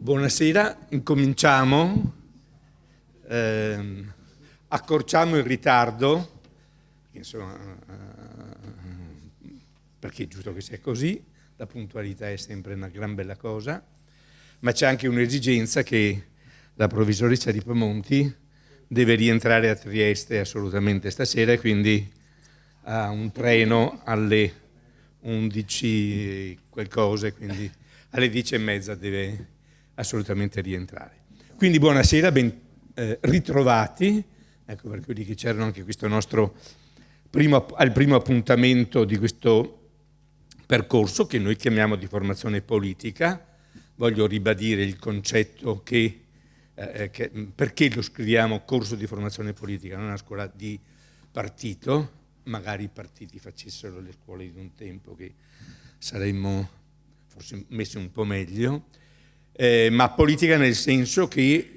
Buonasera, incominciamo. Accorciamo il ritardo, insomma, perché è giusto che sia così, la puntualità è sempre una gran bella cosa, ma c'è anche un'esigenza che la provvisoressa Ripamonti deve rientrare a Trieste assolutamente stasera e quindi ha un treno alle 11 qualcosa, quindi alle 10:30 deve assolutamente rientrare. Quindi buonasera, ben ritrovati, ecco, per quelli che c'erano anche questo nostro al primo appuntamento di questo percorso che noi chiamiamo di formazione politica. Voglio ribadire il concetto che perché lo scriviamo corso di formazione politica, non una scuola di partito, magari i partiti facessero le scuole di un tempo che saremmo forse messi un po' meglio, ma politica nel senso che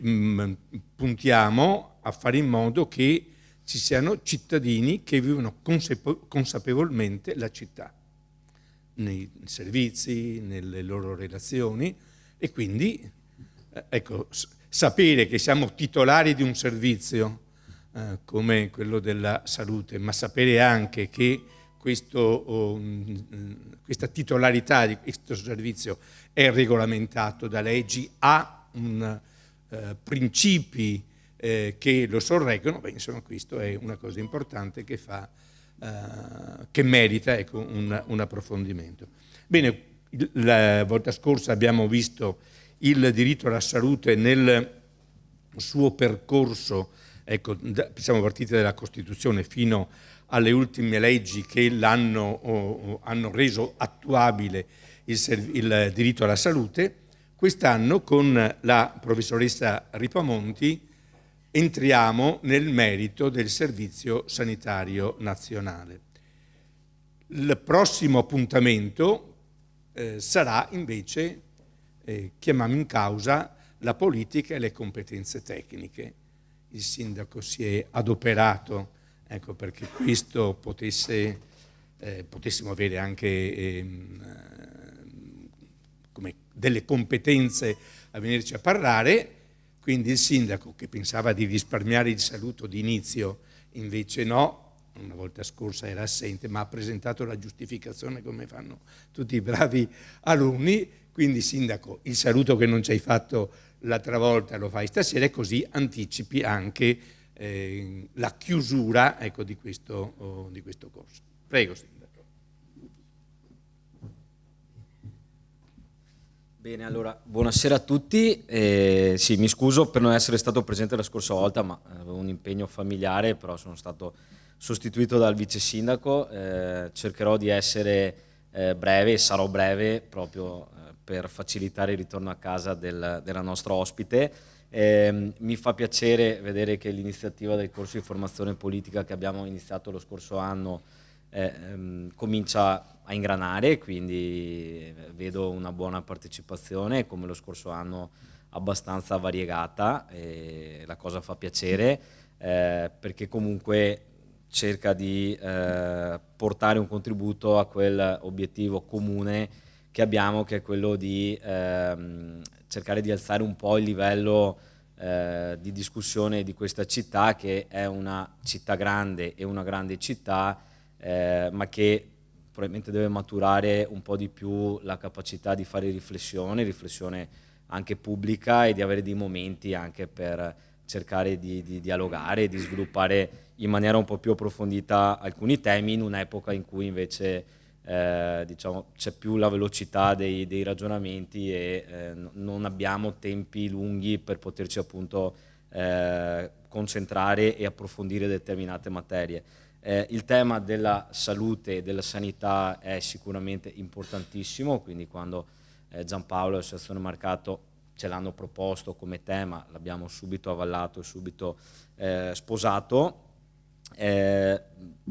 puntiamo a fare in modo che ci siano cittadini che vivono consapevolmente la città, nei servizi, nelle loro relazioni, e quindi ecco, sapere che siamo titolari di un servizio come quello della salute, ma sapere anche che questa titolarità di questo servizio è regolamentato da leggi, ha principi che lo sorreggono, beh, insomma, questo è una cosa importante che che merita, ecco, un approfondimento. Bene, la volta scorsa abbiamo visto il diritto alla salute nel suo percorso, ecco, siamo partiti dalla Costituzione fino alle ultime leggi che hanno reso attuabile il diritto alla salute. Quest'anno con la professoressa Ripamonti entriamo nel merito del Servizio Sanitario Nazionale. Il prossimo appuntamento sarà invece, chiamiamo in causa la politica e le competenze tecniche. Il sindaco si è adoperato, ecco, perché questo potessimo avere anche come delle competenze a venirci a parlare. Quindi il sindaco, che pensava di risparmiare il saluto d'inizio, invece no, una volta scorsa era assente, ma ha presentato la giustificazione come fanno tutti i bravi alunni. Quindi sindaco, il saluto che non ci hai fatto l'altra volta lo fai stasera, e così anticipi anche la chiusura, ecco, di questo corso. Prego, sindaco. Bene, allora, buonasera a tutti. Sì, mi scuso per non essere stato presente la scorsa volta, ma avevo un impegno familiare, però sono stato sostituito dal vice sindaco. Cercherò di essere breve, e sarò breve proprio per facilitare il ritorno a casa della nostra ospite. Mi fa piacere vedere che l'iniziativa del corso di formazione politica che abbiamo iniziato lo scorso anno comincia a ingranare, quindi vedo una buona partecipazione, come lo scorso anno abbastanza variegata, e la cosa fa piacere perché comunque cerca di portare un contributo a quel obiettivo comune che abbiamo, che è quello di cercare di alzare un po' il livello di discussione di questa città, che è una città grande e una grande città, ma che probabilmente deve maturare un po' di più la capacità di fare riflessione anche pubblica, e di avere dei momenti anche per cercare di dialogare e di sviluppare in maniera un po' più approfondita alcuni temi, in un'epoca in cui invece diciamo, c'è più la velocità dei ragionamenti e non abbiamo tempi lunghi per poterci appunto concentrare e approfondire determinate materie. Il tema della salute e della sanità è sicuramente importantissimo, quindi quando Giampaolo e l'Associazione Marcato ce l'hanno proposto come tema, l'abbiamo subito avallato e subito sposato.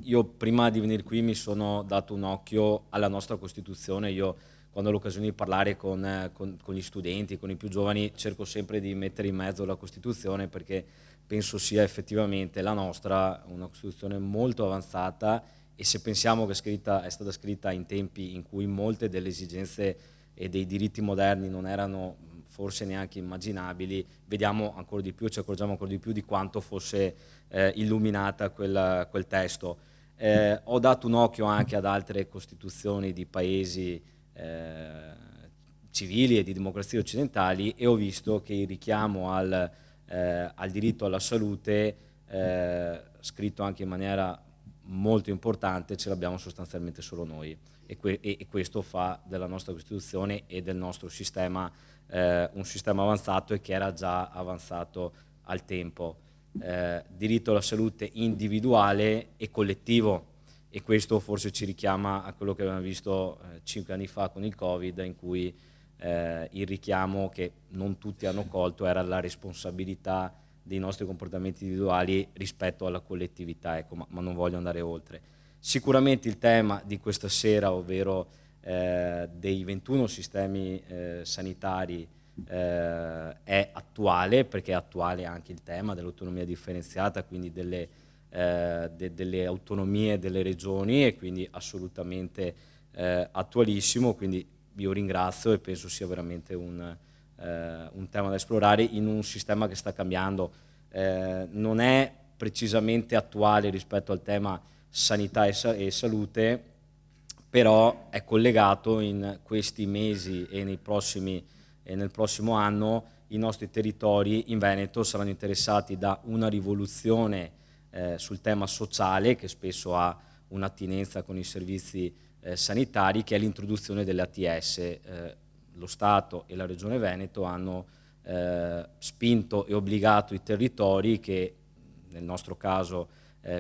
Io prima di venire qui mi sono dato un occhio alla nostra Costituzione. Io, quando ho l'occasione di parlare con gli studenti, con i più giovani, cerco sempre di mettere in mezzo la Costituzione, perché penso sia effettivamente la nostra una Costituzione molto avanzata, e se pensiamo che è stata scritta in tempi in cui molte delle esigenze e dei diritti moderni non erano forse neanche immaginabili, vediamo ancora di più, ci accorgiamo ancora di più di quanto fosse illuminata quel testo. Ho dato un occhio anche ad altre costituzioni di paesi civili e di democrazie occidentali e ho visto che il richiamo al diritto alla salute, scritto anche in maniera molto importante, ce l'abbiamo sostanzialmente solo noi e questo fa della nostra Costituzione e del nostro sistema un sistema avanzato e che era già avanzato al tempo. Diritto alla salute individuale e collettivo, e questo forse ci richiama a quello che abbiamo visto 5 anni fa con il Covid, in cui il richiamo che non tutti hanno colto era la responsabilità dei nostri comportamenti individuali rispetto alla collettività, ecco, ma non voglio andare oltre. Sicuramente il tema di questa sera, ovvero dei 21 sistemi sanitari, è attuale, perché è attuale anche il tema dell'autonomia differenziata, quindi delle autonomie delle regioni, e quindi assolutamente attualissimo, quindi io ringrazio e penso sia veramente un tema da esplorare in un sistema che sta cambiando. Non è precisamente attuale rispetto al tema sanità e salute, però è collegato in questi mesi e nel prossimo anno. I nostri territori in Veneto saranno interessati da una rivoluzione sul tema sociale, che spesso ha un'attinenza con i servizi sanitari, che è l'introduzione delle ATS. Lo Stato e la Regione Veneto hanno spinto e obbligato i territori, che nel nostro caso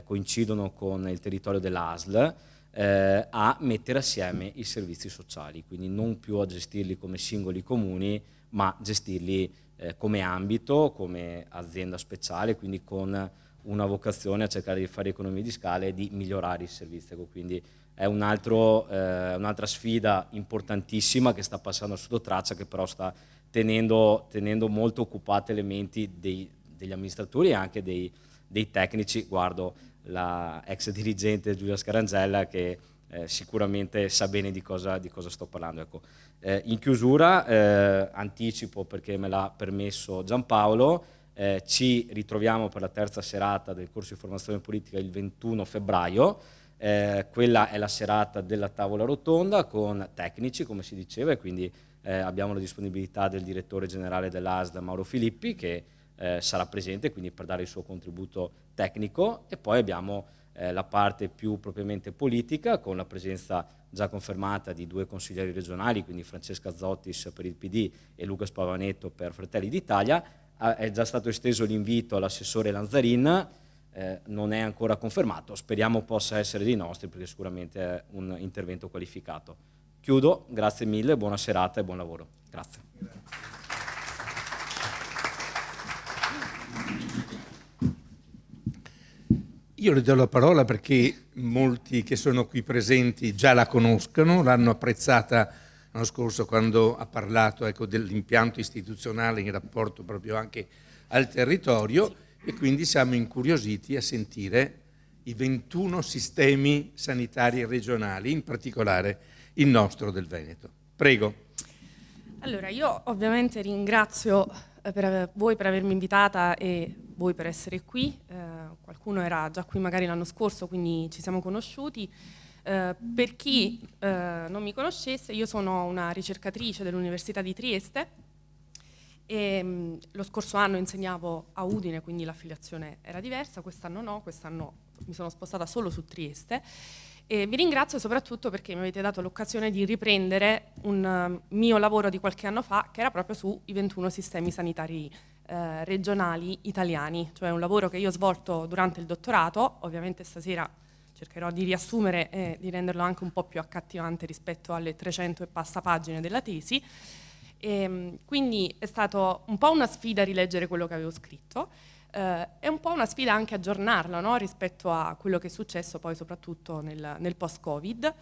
coincidono con il territorio dell'ASL, a mettere assieme i servizi sociali, quindi non più a gestirli come singoli comuni, ma gestirli come ambito, come azienda speciale, quindi con una vocazione a cercare di fare economie di scala e di migliorare i servizi. Quindi è un'altra sfida importantissima che sta passando sotto traccia, che però sta tenendo molto occupate le menti degli amministratori e anche dei tecnici. Guardo la ex dirigente Giulia Scarangella, che sicuramente sa bene di cosa sto parlando. Ecco. In chiusura anticipo, perché me l'ha permesso Giampaolo, ci ritroviamo per la terza serata del corso di formazione politica il 21 febbraio. Quella è la serata della tavola rotonda con tecnici, come si diceva, e quindi abbiamo la disponibilità del direttore generale dell'ASL, Mauro Filippi, che sarà presente quindi per dare il suo contributo tecnico, e poi abbiamo la parte più propriamente politica, con la presenza già confermata di 2 consiglieri regionali, quindi Francesca Zottis per il PD e Luca Spavanetto per Fratelli d'Italia. È già stato esteso l'invito all'assessore Lanzarin, non è ancora confermato, speriamo possa essere dei nostri, perché sicuramente è un intervento qualificato. Chiudo, grazie mille, buona serata e buon lavoro. Grazie. Io le do la parola perché molti che sono qui presenti già la conoscono, l'hanno apprezzata l'anno scorso quando ha parlato, ecco, dell'impianto istituzionale in rapporto proprio anche al territorio, e quindi siamo incuriositi a sentire i 21 sistemi sanitari regionali, in particolare il nostro del Veneto. Prego. Allora, io ovviamente ringrazio voi per avermi invitata e voi per essere qui. Qualcuno era già qui magari l'anno scorso, quindi ci siamo conosciuti. Per chi non mi conoscesse, io sono una ricercatrice dell'Università di Trieste e lo scorso anno insegnavo a Udine, quindi l'affiliazione era diversa, quest'anno no, quest'anno mi sono spostata solo su Trieste. E vi ringrazio soprattutto perché mi avete dato l'occasione di riprendere un mio lavoro di qualche anno fa, che era proprio sui 21 sistemi sanitari regionali italiani, cioè un lavoro che io ho svolto durante il dottorato. Ovviamente stasera cercherò di riassumere e di renderlo anche un po' più accattivante rispetto alle 300 e passa pagine della tesi. Quindi è stato un po' una sfida rileggere quello che avevo scritto. È un po' una sfida anche aggiornarla, no? Rispetto a quello che è successo poi soprattutto nel post-Covid.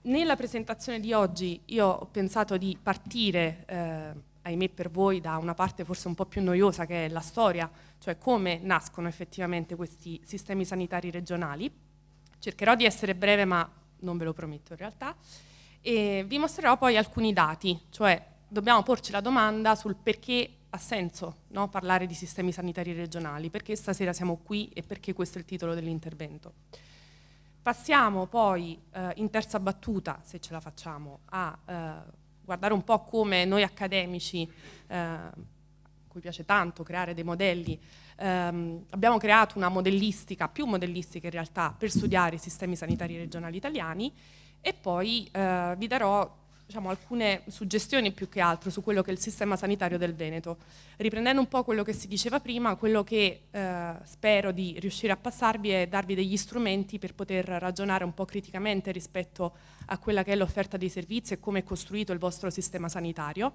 Nella presentazione di oggi io ho pensato di partire, ahimè per voi, da una parte forse un po' più noiosa, che è la storia, cioè come nascono effettivamente questi sistemi sanitari regionali. Cercherò di essere breve, ma non ve lo prometto in realtà. E vi mostrerò poi alcuni dati, cioè dobbiamo porci la domanda sul perché ha senso, no, parlare di sistemi sanitari regionali, perché stasera siamo qui e perché questo è il titolo dell'intervento. Passiamo poi in terza battuta, se ce la facciamo, a guardare un po' come noi accademici, a cui piace tanto creare dei modelli, abbiamo creato una modellistica, più modellistica in realtà, per studiare i sistemi sanitari regionali italiani, e poi vi darò, diciamo, alcune suggestioni più che altro su quello che è il sistema sanitario del Veneto. Riprendendo un po' quello che si diceva prima, quello che spero di riuscire a passarvi è darvi degli strumenti per poter ragionare un po' criticamente rispetto a quella che è l'offerta dei servizi e come è costruito il vostro sistema sanitario,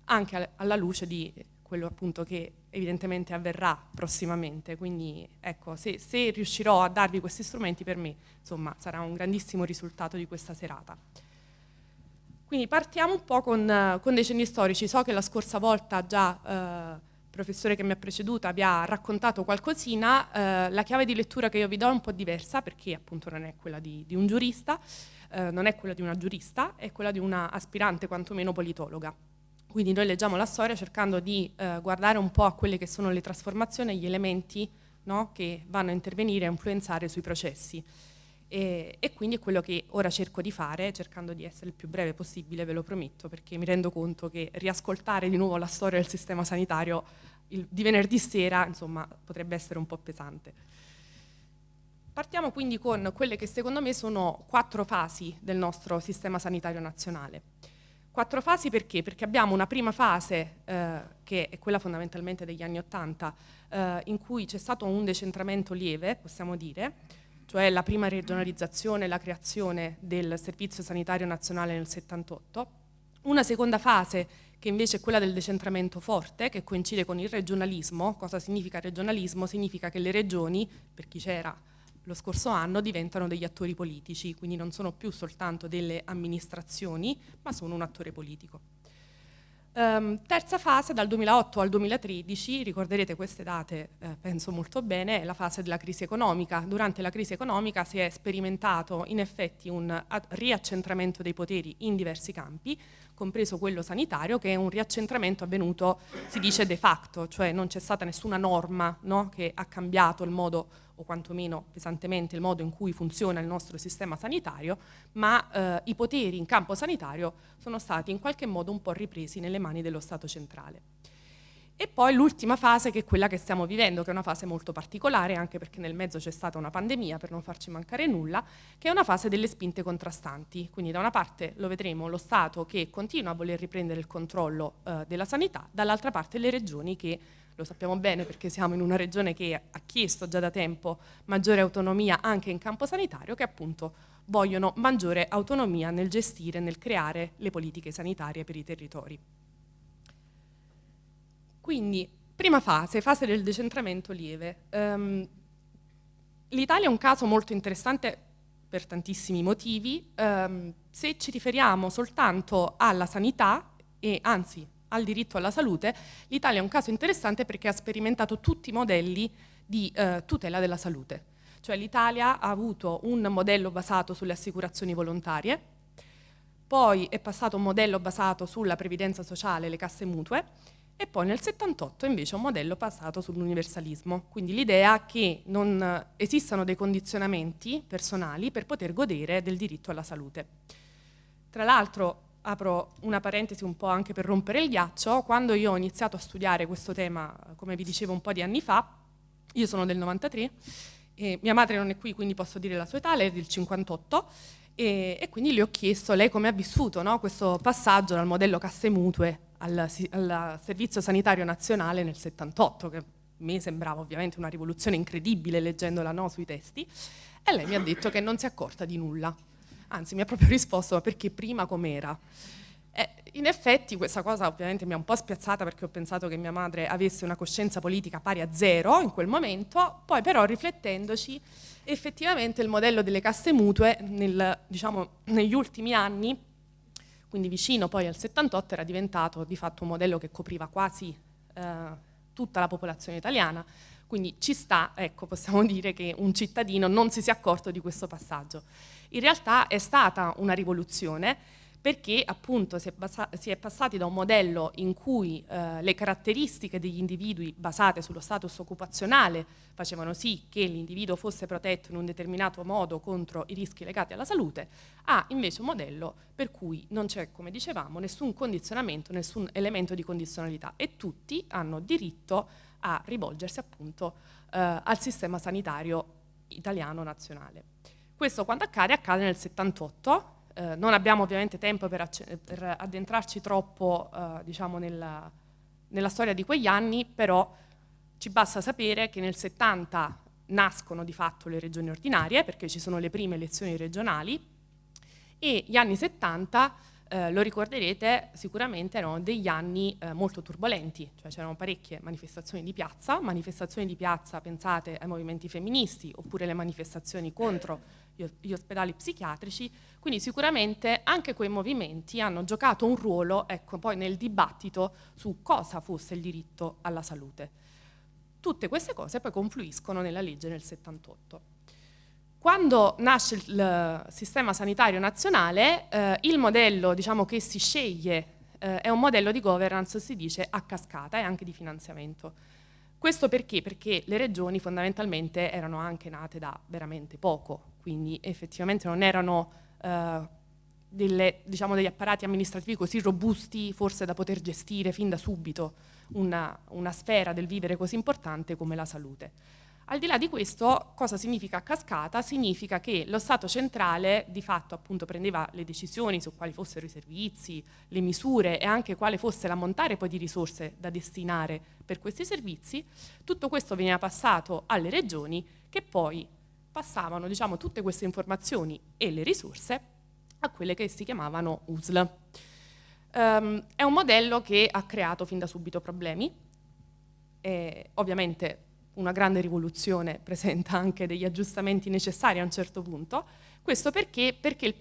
anche alla luce di quello appunto che evidentemente avverrà prossimamente. Quindi ecco, se riuscirò a darvi questi strumenti, per me insomma sarà un grandissimo risultato di questa serata. Quindi partiamo un po' con dei cenni storici. So che la scorsa volta già il professore che mi ha preceduta vi ha raccontato qualcosina. La chiave di lettura che io vi do è un po' diversa, perché appunto non è quella di un giurista, non è quella di una giurista, è quella di una aspirante quantomeno politologa. Quindi noi leggiamo la storia cercando di guardare un po' a quelle che sono le trasformazioni, gli elementi, no, che vanno a intervenire e a influenzare sui processi. E quindi è quello che ora cerco di fare, cercando di essere il più breve possibile, ve lo prometto, perché mi rendo conto che riascoltare di nuovo la storia del sistema sanitario di venerdì sera, insomma, potrebbe essere un po' pesante. Partiamo quindi con quelle che secondo me sono 4 fasi del nostro sistema sanitario nazionale. 4 fasi perché? Perché abbiamo una prima fase, che è quella fondamentalmente degli anni '80, in cui c'è stato un decentramento lieve, possiamo dire, cioè la prima regionalizzazione e la creazione del Servizio Sanitario Nazionale nel '78. Una seconda fase che invece è quella del decentramento forte, che coincide con il regionalismo. Cosa significa regionalismo? Significa che le regioni, per chi c'era lo scorso anno, diventano degli attori politici, quindi non sono più soltanto delle amministrazioni, ma sono un attore politico. Terza fase, dal 2008 al 2013, ricorderete queste date, penso molto bene, è la fase della crisi economica. Durante la crisi economica si è sperimentato in effetti un riaccentramento dei poteri in diversi campi, compreso quello sanitario, che è un riaccentramento avvenuto, si dice de facto, cioè non c'è stata nessuna norma, no, che ha cambiato il modo, o quantomeno pesantemente, il modo in cui funziona il nostro sistema sanitario, ma i poteri in campo sanitario sono stati in qualche modo un po' ripresi nelle mani dello Stato centrale. E poi l'ultima fase, che è quella che stiamo vivendo, che è una fase molto particolare, anche perché nel mezzo c'è stata una pandemia, per non farci mancare nulla, che è una fase delle spinte contrastanti. Quindi da una parte lo vedremo lo Stato che continua a voler riprendere il controllo della sanità, dall'altra parte le regioni che, lo sappiamo bene perché siamo in una regione che ha chiesto già da tempo maggiore autonomia anche in campo sanitario, che appunto vogliono maggiore autonomia nel gestire, nel creare le politiche sanitarie per i territori. Quindi, prima fase, fase del decentramento lieve. L'Italia è un caso molto interessante per tantissimi motivi. Se ci riferiamo soltanto alla sanità, e anzi al diritto alla salute, l'Italia è un caso interessante perché ha sperimentato tutti i modelli di tutela della salute. Cioè l'Italia ha avuto un modello basato sulle assicurazioni volontarie, poi è passato un modello basato sulla previdenza sociale, le casse mutue, e poi nel '78 invece un modello basato sull'universalismo, quindi l'idea che non esistano dei condizionamenti personali per poter godere del diritto alla salute. Tra l'altro, apro una parentesi un po' anche per rompere il ghiaccio, quando io ho iniziato a studiare questo tema, come vi dicevo un po' di anni fa, io sono del 93, e mia madre non è qui, quindi posso dire la sua età, lei è del 58, e quindi le ho chiesto lei come ha vissuto, no, questo passaggio dal modello casse mutue al Servizio Sanitario Nazionale nel '78, che a me sembrava ovviamente una rivoluzione incredibile leggendola, no, sui testi, e lei mi ha detto che non si è accorta di nulla. Anzi, mi ha proprio risposto: ma perché prima com'era? In effetti questa cosa ovviamente mi ha un po' spiazzata, perché ho pensato che mia madre avesse una coscienza politica pari a 0 in quel momento. Poi però, riflettendoci, effettivamente il modello delle casse mutue negli ultimi anni, quindi vicino poi al '78, era diventato di fatto un modello che copriva quasi tutta la popolazione italiana. Quindi ci sta, ecco, possiamo dire che un cittadino non si sia accorto di questo passaggio. In realtà è stata una rivoluzione, perché appunto si è passati da un modello in cui le caratteristiche degli individui basate sullo status occupazionale facevano sì che l'individuo fosse protetto in un determinato modo contro i rischi legati alla salute, a invece un modello per cui non c'è, come dicevamo, nessun condizionamento, nessun elemento di condizionalità e tutti hanno diritto a rivolgersi appunto al sistema sanitario italiano nazionale. Questo quando accade? Accade nel 78. Non abbiamo ovviamente tempo per addentrarci troppo diciamo nella storia di quegli anni, però ci basta sapere che nel 70 nascono di fatto le regioni ordinarie, perché ci sono le prime elezioni regionali, e gli anni 70, lo ricorderete sicuramente, erano degli anni molto turbolenti, cioè c'erano parecchie manifestazioni di piazza, pensate ai movimenti femministi, oppure le manifestazioni contro gli ospedali psichiatrici, quindi sicuramente anche quei movimenti hanno giocato un ruolo, ecco, poi nel dibattito su cosa fosse il diritto alla salute. Tutte queste cose poi confluiscono nella legge nel 78. Quando nasce il sistema sanitario nazionale, il modello, diciamo, che si sceglie è un modello di governance, si dice, a cascata e anche di finanziamento. Questo perché? Perché le regioni fondamentalmente erano anche nate da veramente poco, quindi effettivamente non erano degli apparati amministrativi così robusti forse da poter gestire fin da subito una sfera del vivere così importante come la salute. Al di là di questo, cosa significa a cascata? Significa che lo Stato centrale di fatto appunto prendeva le decisioni su quali fossero i servizi, le misure e anche quale fosse l'ammontare poi di risorse da destinare per questi servizi. Tutto questo veniva passato alle regioni che poi passavano, diciamo, tutte queste informazioni e le risorse a quelle che si chiamavano USL. È un modello che ha creato fin da subito problemi, ovviamente una grande rivoluzione presenta anche degli aggiustamenti necessari a un certo punto. Questo perché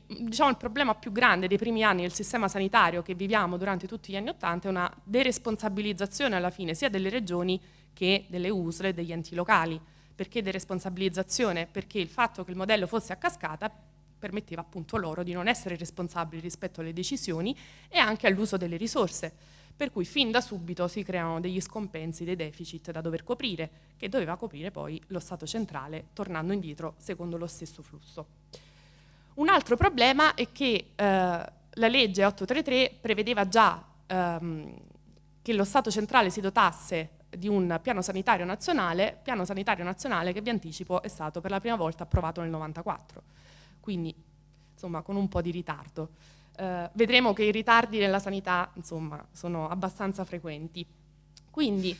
diciamo, il problema più grande dei primi anni del sistema sanitario che viviamo durante tutti gli anni '80 è una deresponsabilizzazione alla fine sia delle regioni che delle USL e degli enti locali. Perché deresponsabilizzazione? Perché il fatto che il modello fosse a cascata permetteva appunto loro di non essere responsabili rispetto alle decisioni e anche all'uso delle risorse. Per cui fin da subito si creano degli scompensi, dei deficit da dover coprire, che doveva coprire poi lo Stato centrale, tornando indietro secondo lo stesso flusso. Un altro problema è che la legge 833 prevedeva già che lo Stato centrale si dotasse di un piano sanitario nazionale che vi anticipo è stato per la prima volta approvato nel 94, quindi insomma con un po' di ritardo. Vedremo che i ritardi nella sanità insomma, sono abbastanza frequenti. Quindi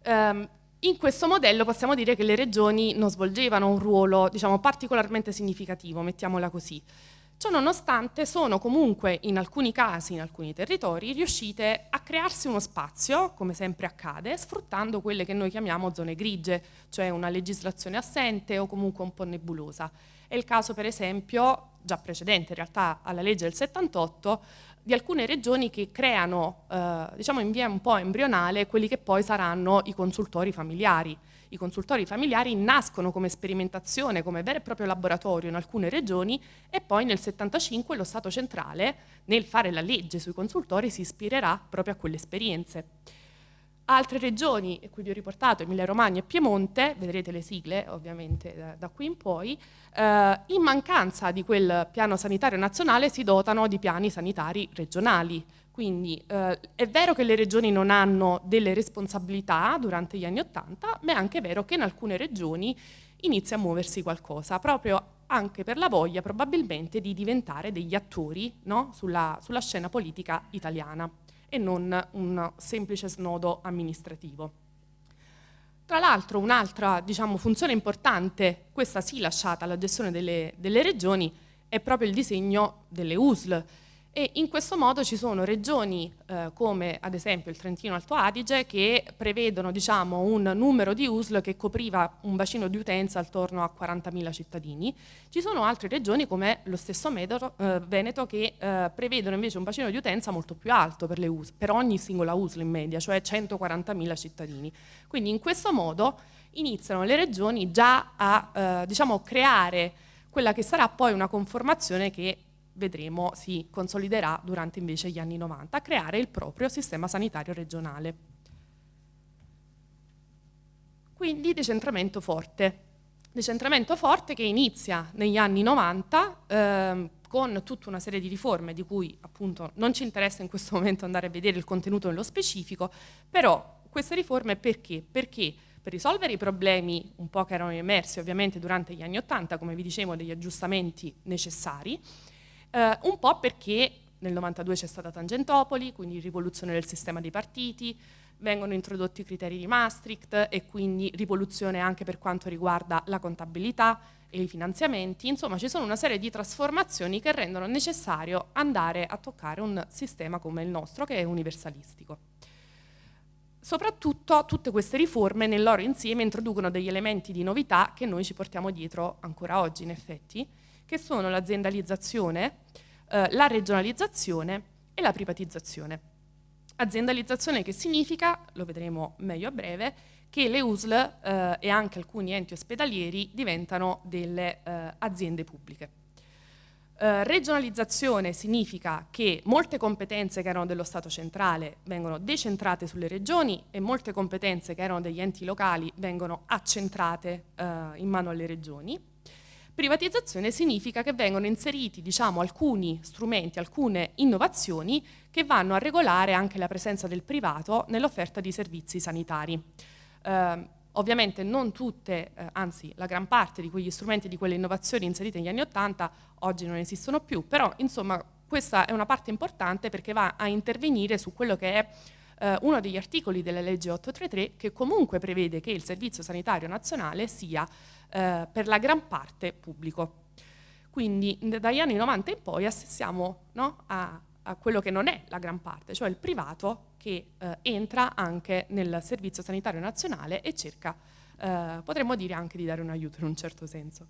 in questo modello possiamo dire che le regioni non svolgevano un ruolo, diciamo, particolarmente significativo, mettiamola così. Ciò nonostante sono comunque in alcuni casi, in alcuni territori, riuscite a crearsi uno spazio, come sempre accade, sfruttando quelle che noi chiamiamo zone grigie, cioè una legislazione assente o comunque un po' nebulosa. È il caso per esempio, già precedente in realtà alla legge del 78, di alcune regioni che creano, diciamo in via un po' embrionale, quelli che poi saranno i consultori familiari. I consultori familiari nascono come sperimentazione, come vero e proprio laboratorio in alcune regioni e poi nel 75 lo Stato centrale, nel fare la legge sui consultori, si ispirerà proprio a quelle esperienze. Altre regioni, e qui vi ho riportato Emilia Romagna e Piemonte, vedrete le sigle ovviamente da qui in poi, in mancanza di quel piano sanitario nazionale si dotano di piani sanitari regionali. Quindi è vero che le regioni non hanno delle responsabilità durante gli anni '80, ma è anche vero che in alcune regioni inizia a muoversi qualcosa, proprio anche per la voglia probabilmente di diventare degli attori, no? sulla scena politica italiana e non un semplice snodo amministrativo. Tra l'altro un'altra, diciamo, funzione importante, questa sì lasciata alla gestione delle regioni, è proprio il disegno delle USL. E in questo modo ci sono regioni come ad esempio il Trentino Alto Adige che prevedono, diciamo, un numero di USL che copriva un bacino di utenza attorno a 40.000 cittadini. Ci sono altre regioni come lo stesso Veneto che prevedono invece un bacino di utenza molto più alto per le USL, per ogni singola USL in media, cioè 140.000 cittadini. Quindi in questo modo iniziano le regioni già a diciamo, creare quella che sarà poi una conformazione che vedremo si consoliderà durante invece gli anni 90, a creare il proprio sistema sanitario regionale. Quindi decentramento forte. Decentramento forte che inizia negli anni 90 con tutta una serie di riforme di cui appunto non ci interessa in questo momento andare a vedere il contenuto nello specifico, però queste riforme perché? Perché per risolvere i problemi un po' che erano emersi ovviamente durante gli anni 80, come vi dicevo, degli aggiustamenti necessari, un po' perché nel 92 c'è stata Tangentopoli, quindi rivoluzione del sistema dei partiti, vengono introdotti i criteri di Maastricht e quindi rivoluzione anche per quanto riguarda la contabilità e i finanziamenti. Insomma, ci sono una serie di trasformazioni che rendono necessario andare a toccare un sistema come il nostro, che è universalistico. Soprattutto tutte queste riforme nel loro insieme introducono degli elementi di novità che noi ci portiamo dietro ancora oggi, in effetti, che sono l'aziendalizzazione, la regionalizzazione e la privatizzazione. Aziendalizzazione che significa, lo vedremo meglio a breve, che le USL e anche alcuni enti ospedalieri diventano delle aziende pubbliche. Regionalizzazione significa che molte competenze che erano dello Stato centrale vengono decentrate sulle regioni e molte competenze che erano degli enti locali vengono accentrate in mano alle regioni. Privatizzazione significa che vengono inseriti, diciamo, alcuni strumenti, alcune innovazioni che vanno a regolare anche la presenza del privato nell'offerta di servizi sanitari. Ovviamente non tutte, anzi la gran parte di quegli strumenti, di quelle innovazioni inserite negli anni '80 oggi non esistono più, però insomma questa è una parte importante perché va a intervenire su quello che è uno degli articoli della legge 833 che comunque prevede che il Servizio Sanitario Nazionale sia per la gran parte pubblico. Quindi dagli anni 90 in poi assistiamo, no, a quello che non è la gran parte, cioè il privato che entra anche nel Servizio Sanitario Nazionale e cerca, potremmo dire anche di dare un aiuto in un certo senso.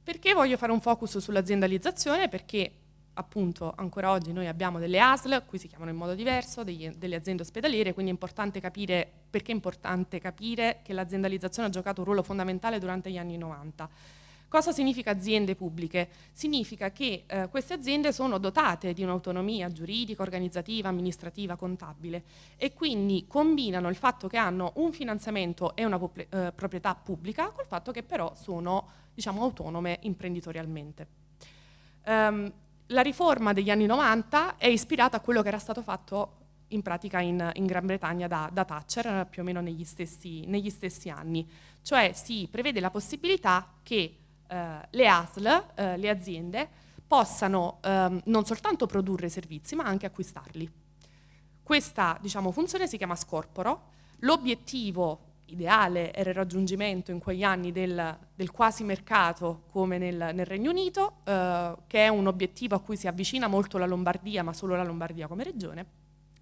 Perché voglio fare un focus sull'aziendalizzazione? Perché appunto ancora oggi noi abbiamo delle ASL, qui si chiamano in modo diverso, delle aziende ospedaliere, quindi è importante capire perché è importante capire che l'aziendalizzazione ha giocato un ruolo fondamentale durante gli anni 90. Cosa significa aziende pubbliche? Significa che queste aziende sono dotate di un'autonomia giuridica, organizzativa, amministrativa, contabile e quindi combinano il fatto che hanno un finanziamento e una proprietà pubblica col fatto che però sono, diciamo, autonome imprenditorialmente. La riforma degli anni 90 è ispirata a quello che era stato fatto in pratica in Gran Bretagna da Thatcher più o meno negli stessi anni, cioè si prevede la possibilità che le ASL, le aziende, possano non soltanto produrre servizi ma anche acquistarli. Questa, diciamo, funzione si chiama scorporo. L'obiettivo ideale era il raggiungimento in quegli anni del quasi mercato come nel Regno Unito, che è un obiettivo a cui si avvicina molto la Lombardia, ma solo la Lombardia come regione.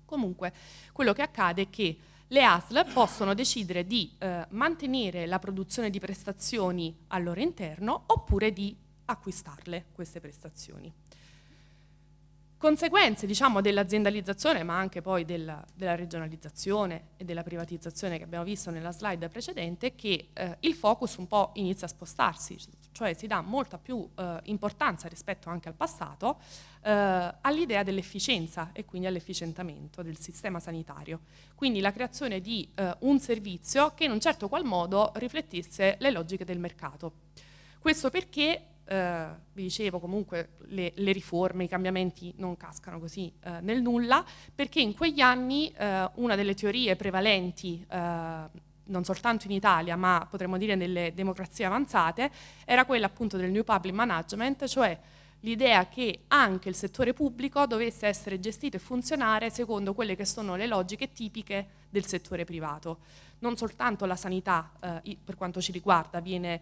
Comunque quello che accade è che le ASL possono decidere di mantenere la produzione di prestazioni al loro interno oppure di acquistarle queste prestazioni. Conseguenze, diciamo, dell'aziendalizzazione, ma anche poi della regionalizzazione e della privatizzazione che abbiamo visto nella slide precedente, è che il focus un po' inizia a spostarsi, cioè si dà molta più importanza rispetto anche al passato all'idea dell'efficienza e quindi all'efficientamento del sistema sanitario. Quindi la creazione di un servizio che in un certo qual modo riflettesse le logiche del mercato. Questo perché vi dicevo comunque le riforme, i cambiamenti non cascano così nel nulla, perché in quegli anni una delle teorie prevalenti non soltanto in Italia ma potremmo dire nelle democrazie avanzate era quella appunto del New Public Management, cioè l'idea che anche il settore pubblico dovesse essere gestito e funzionare secondo quelle che sono le logiche tipiche del settore privato. Non soltanto la sanità, per quanto ci riguarda, viene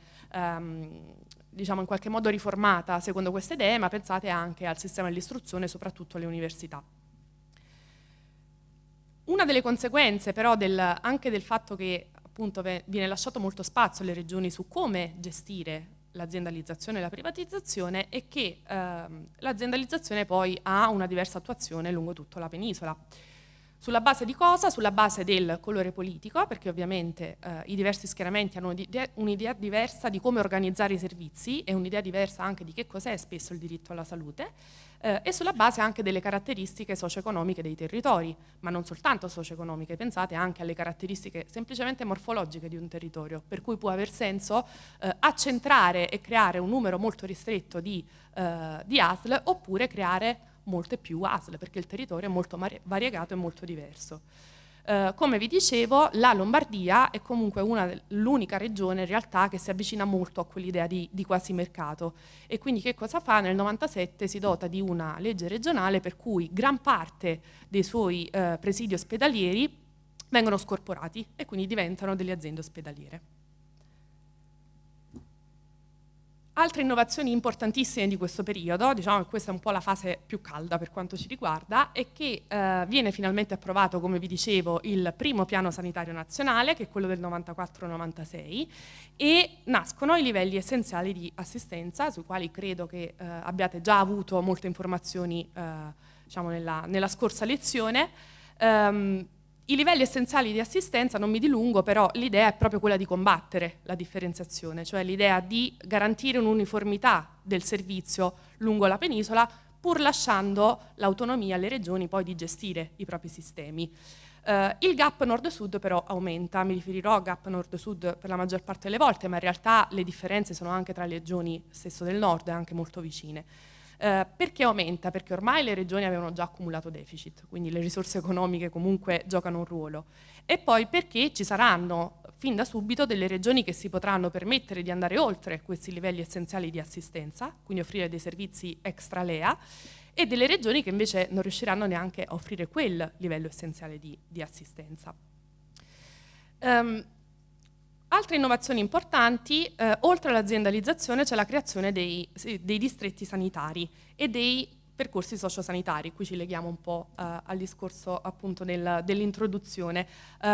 diciamo in qualche modo riformata secondo queste idee, ma pensate anche al sistema dell'istruzione, soprattutto alle università. Una delle conseguenze però anche del fatto che appunto viene lasciato molto spazio alle regioni su come gestire l'aziendalizzazione e la privatizzazione è che l'aziendalizzazione poi ha una diversa attuazione lungo tutta la penisola. Sulla base di cosa? Sulla base del colore politico, perché ovviamente i diversi schieramenti hanno un'idea diversa di come organizzare i servizi e un'idea diversa anche di che cos'è spesso il diritto alla salute, e sulla base anche delle caratteristiche socio-economiche dei territori, ma non soltanto socio-economiche, pensate anche alle caratteristiche semplicemente morfologiche di un territorio, per cui può aver senso accentrare e creare un numero molto ristretto di ASL, oppure creare molte più ASL, perché il territorio è molto variegato e molto diverso. Come vi dicevo, la Lombardia è comunque l'unica regione in realtà che si avvicina molto a quell'idea di quasi mercato, e quindi che cosa fa? Nel 97 si dota di una legge regionale per cui gran parte dei suoi presidi ospedalieri vengono scorporati e quindi diventano delle aziende ospedaliere. Altre innovazioni importantissime di questo periodo, diciamo che questa è un po' la fase più calda per quanto ci riguarda, è che viene finalmente approvato, come vi dicevo, il primo piano sanitario nazionale, che è quello del 94-96, e nascono i livelli essenziali di assistenza, sui quali credo che abbiate già avuto molte informazioni diciamo nella scorsa lezione. I livelli essenziali di assistenza, non mi dilungo, però l'idea è proprio quella di combattere la differenziazione, cioè l'idea di garantire un'uniformità del servizio lungo la penisola, pur lasciando l'autonomia alle regioni poi di gestire i propri sistemi. Il gap nord-sud però aumenta, mi riferirò a gap nord-sud per la maggior parte delle volte, ma in realtà le differenze sono anche tra le regioni stesso del nord e anche molto vicine. Perché aumenta? Perché ormai le regioni avevano già accumulato deficit, quindi le risorse economiche comunque giocano un ruolo, e poi perché ci saranno fin da subito delle regioni che si potranno permettere di andare oltre questi livelli essenziali di assistenza, quindi offrire dei servizi extra LEA, e delle regioni che invece non riusciranno neanche a offrire quel livello essenziale di assistenza. Altre innovazioni importanti, oltre all'aziendalizzazione c'è la creazione dei distretti sanitari e dei percorsi sociosanitari. Qui ci leghiamo un po' al discorso appunto dell'introduzione.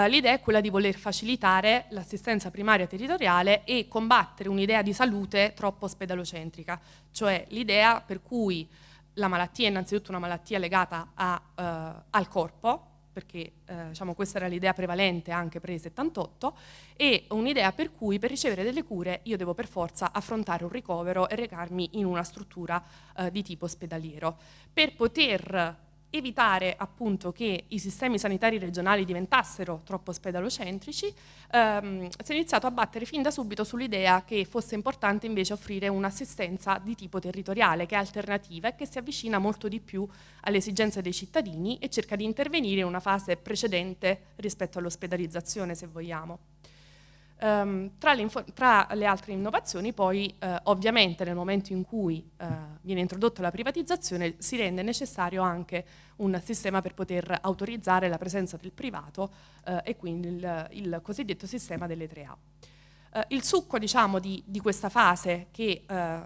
L'idea è quella di voler facilitare l'assistenza primaria territoriale e combattere un'idea di salute troppo ospedalocentrica, cioè l'idea per cui la malattia è innanzitutto una malattia legata al corpo, perché diciamo, questa era l'idea prevalente anche pre-78, e un'idea per cui per ricevere delle cure io devo per forza affrontare un ricovero e recarmi in una struttura di tipo ospedaliero. Per poter evitare appunto che i sistemi sanitari regionali diventassero troppo ospedalocentrici, si è iniziato a battere fin da subito sull'idea che fosse importante invece offrire un'assistenza di tipo territoriale, che è alternativa e che si avvicina molto di più alle esigenze dei cittadini e cerca di intervenire in una fase precedente rispetto all'ospedalizzazione, se vogliamo. Tra le altre innovazioni poi ovviamente nel momento in cui viene introdotta la privatizzazione si rende necessario anche un sistema per poter autorizzare la presenza del privato e quindi il cosiddetto sistema delle 3A. Il succo diciamo, di questa fase che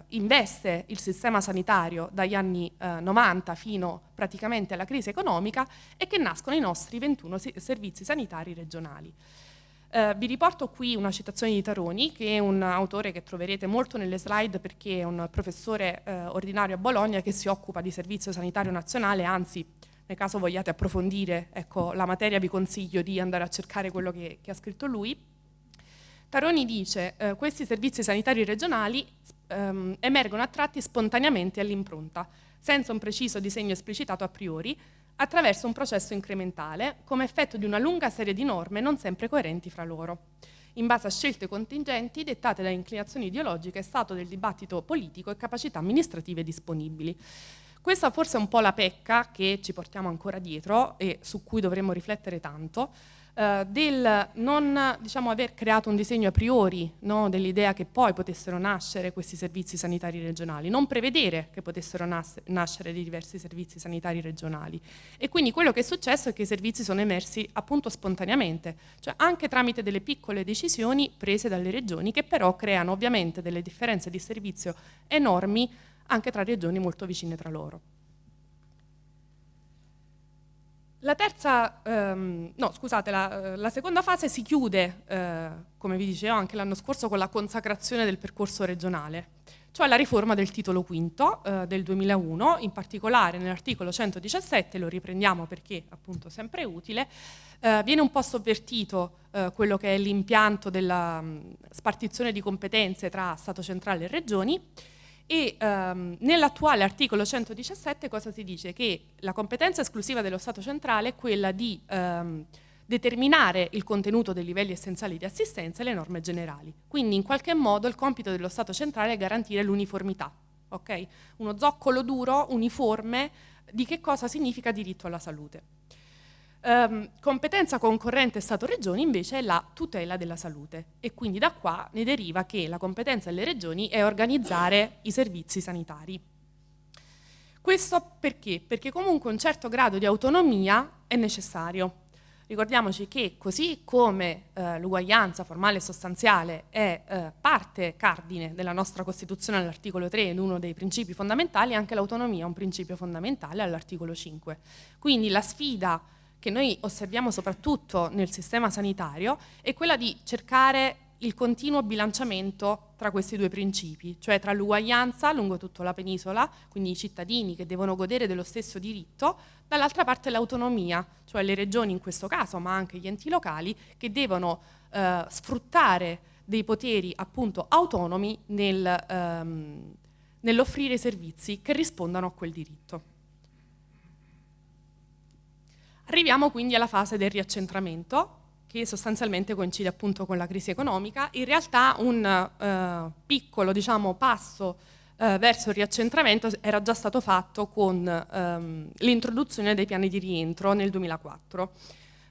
investe il sistema sanitario dagli anni 90 fino praticamente alla crisi economica è che nascono i nostri 21 servizi sanitari regionali. Vi riporto qui una citazione di Taroni, che è un autore che troverete molto nelle slide perché è un professore ordinario a Bologna che si occupa di servizio sanitario nazionale, anzi nel caso vogliate approfondire ecco, la materia vi consiglio di andare a cercare quello che ha scritto lui. Taroni dice questi servizi sanitari regionali emergono a tratti spontaneamente all'impronta, senza un preciso disegno esplicitato a priori, attraverso un processo incrementale, come effetto di una lunga serie di norme non sempre coerenti fra loro, in base a scelte contingenti dettate da inclinazioni ideologiche, stato del dibattito politico e capacità amministrative disponibili. Questa forse è un po' la pecca che ci portiamo ancora dietro e su cui dovremmo riflettere tanto, del non diciamo, aver creato un disegno a priori no, dell'idea che poi potessero nascere questi servizi sanitari regionali, non prevedere che potessero nascere dei diversi servizi sanitari regionali. E quindi quello che è successo è che i servizi sono emersi appunto spontaneamente, cioè anche tramite delle piccole decisioni prese dalle regioni che però creano ovviamente delle differenze di servizio enormi anche tra regioni molto vicine tra loro. La seconda fase si chiude, come vi dicevo anche l'anno scorso, con la consacrazione del percorso regionale, cioè la riforma del titolo quinto del 2001, in particolare nell'articolo 117, lo riprendiamo perché appunto sempre utile, viene un po' sovvertito quello che è l'impianto della spartizione di competenze tra Stato centrale e regioni, e nell'attuale articolo 117 cosa si dice? Che la competenza esclusiva dello Stato centrale è quella di determinare il contenuto dei livelli essenziali di assistenza e le norme generali. Quindi in qualche modo il compito dello Stato centrale è garantire l'uniformità, ok? Uno zoccolo duro, uniforme, di che cosa significa diritto alla salute. Competenza concorrente Stato-Regioni invece è la tutela della salute, e quindi da qua ne deriva che la competenza delle regioni è organizzare i servizi sanitari. Questo perché? Perché comunque un certo grado di autonomia è necessario. Ricordiamoci che così come l'uguaglianza formale e sostanziale è parte cardine della nostra Costituzione all'articolo 3 ed uno dei principi fondamentali, anche l'autonomia è un principio fondamentale all'articolo 5. Quindi la sfida che noi osserviamo soprattutto nel sistema sanitario è quella di cercare il continuo bilanciamento tra questi due principi, cioè tra l'uguaglianza lungo tutta la penisola, quindi i cittadini che devono godere dello stesso diritto, dall'altra parte l'autonomia, cioè le regioni in questo caso, ma anche gli enti locali, che devono sfruttare dei poteri appunto autonomi nell'offrire servizi che rispondano a quel diritto. Arriviamo quindi alla fase del riaccentramento, che sostanzialmente coincide appunto con la crisi economica. In realtà un piccolo passo verso il riaccentramento era già stato fatto con l'introduzione dei piani di rientro nel 2004.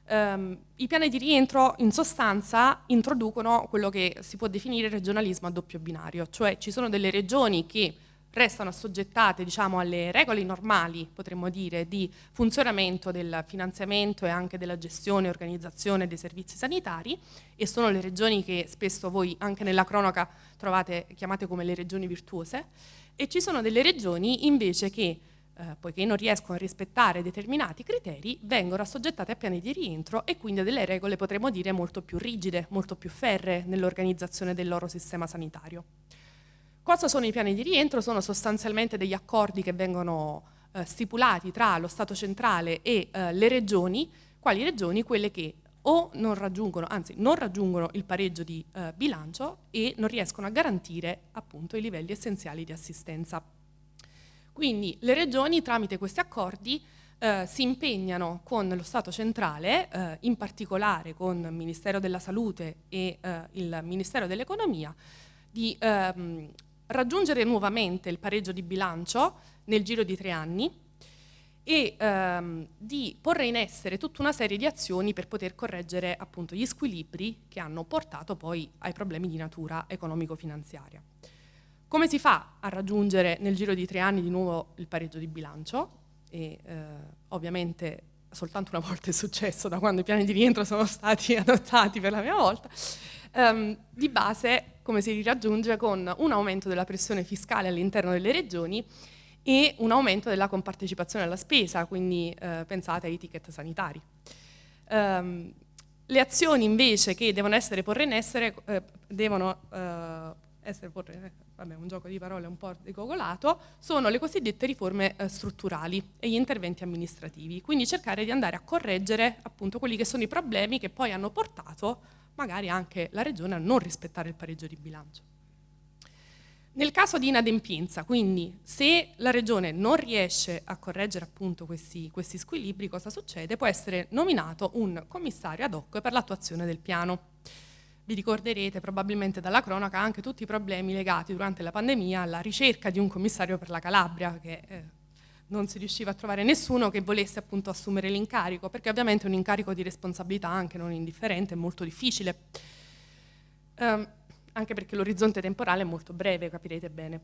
I piani di rientro in sostanza introducono quello che si può definire regionalismo a doppio binario, cioè ci sono delle regioni che restano assoggettate alle regole normali, potremmo dire, di funzionamento del finanziamento e anche della gestione e organizzazione dei servizi sanitari, e sono le regioni che spesso voi anche nella cronaca chiamate come le regioni virtuose, e ci sono delle regioni invece che, poiché non riescono a rispettare determinati criteri, vengono assoggettate a piani di rientro e quindi a delle regole, potremmo dire, molto più rigide, molto più ferree nell'organizzazione del loro sistema sanitario. Cosa sono i piani di rientro? Sono sostanzialmente degli accordi che vengono stipulati tra lo Stato centrale e le regioni. Quali regioni? Quelle che o non raggiungono il pareggio di bilancio e non riescono a garantire appunto i livelli essenziali di assistenza. Quindi le regioni tramite questi accordi si impegnano con lo Stato centrale, in particolare con il Ministero della Salute e il Ministero dell'Economia, di raggiungere nuovamente il pareggio di bilancio nel giro di 3 anni e di porre in essere tutta una serie di azioni per poter correggere appunto gli squilibri che hanno portato poi ai problemi di natura economico-finanziaria. Come si fa a raggiungere nel giro di 3 anni di nuovo il pareggio di bilancio? E ovviamente soltanto una volta è successo, da quando i piani di rientro sono stati adottati per la prima volta. Di base come si raggiunge con un aumento della pressione fiscale all'interno delle regioni e un aumento della compartecipazione alla spesa, quindi pensate ai ticket sanitari. Le azioni invece che devono essere porre in essere un gioco di parole un po' degogolato, sono le cosiddette riforme strutturali e gli interventi amministrativi, quindi cercare di andare a correggere appunto quelli che sono i problemi che poi hanno portato magari anche la regione a non rispettare il pareggio di bilancio. Nel caso di inadempienza, quindi se la regione non riesce a correggere appunto questi squilibri, cosa succede? Può essere nominato un commissario ad hoc per l'attuazione del piano. Vi ricorderete probabilmente dalla cronaca anche tutti i problemi legati durante la pandemia alla ricerca di un commissario per la Calabria, che non si riusciva a trovare nessuno che volesse appunto assumere l'incarico, perché ovviamente è un incarico di responsabilità anche non indifferente, è molto difficile, anche perché l'orizzonte temporale è molto breve, capirete bene.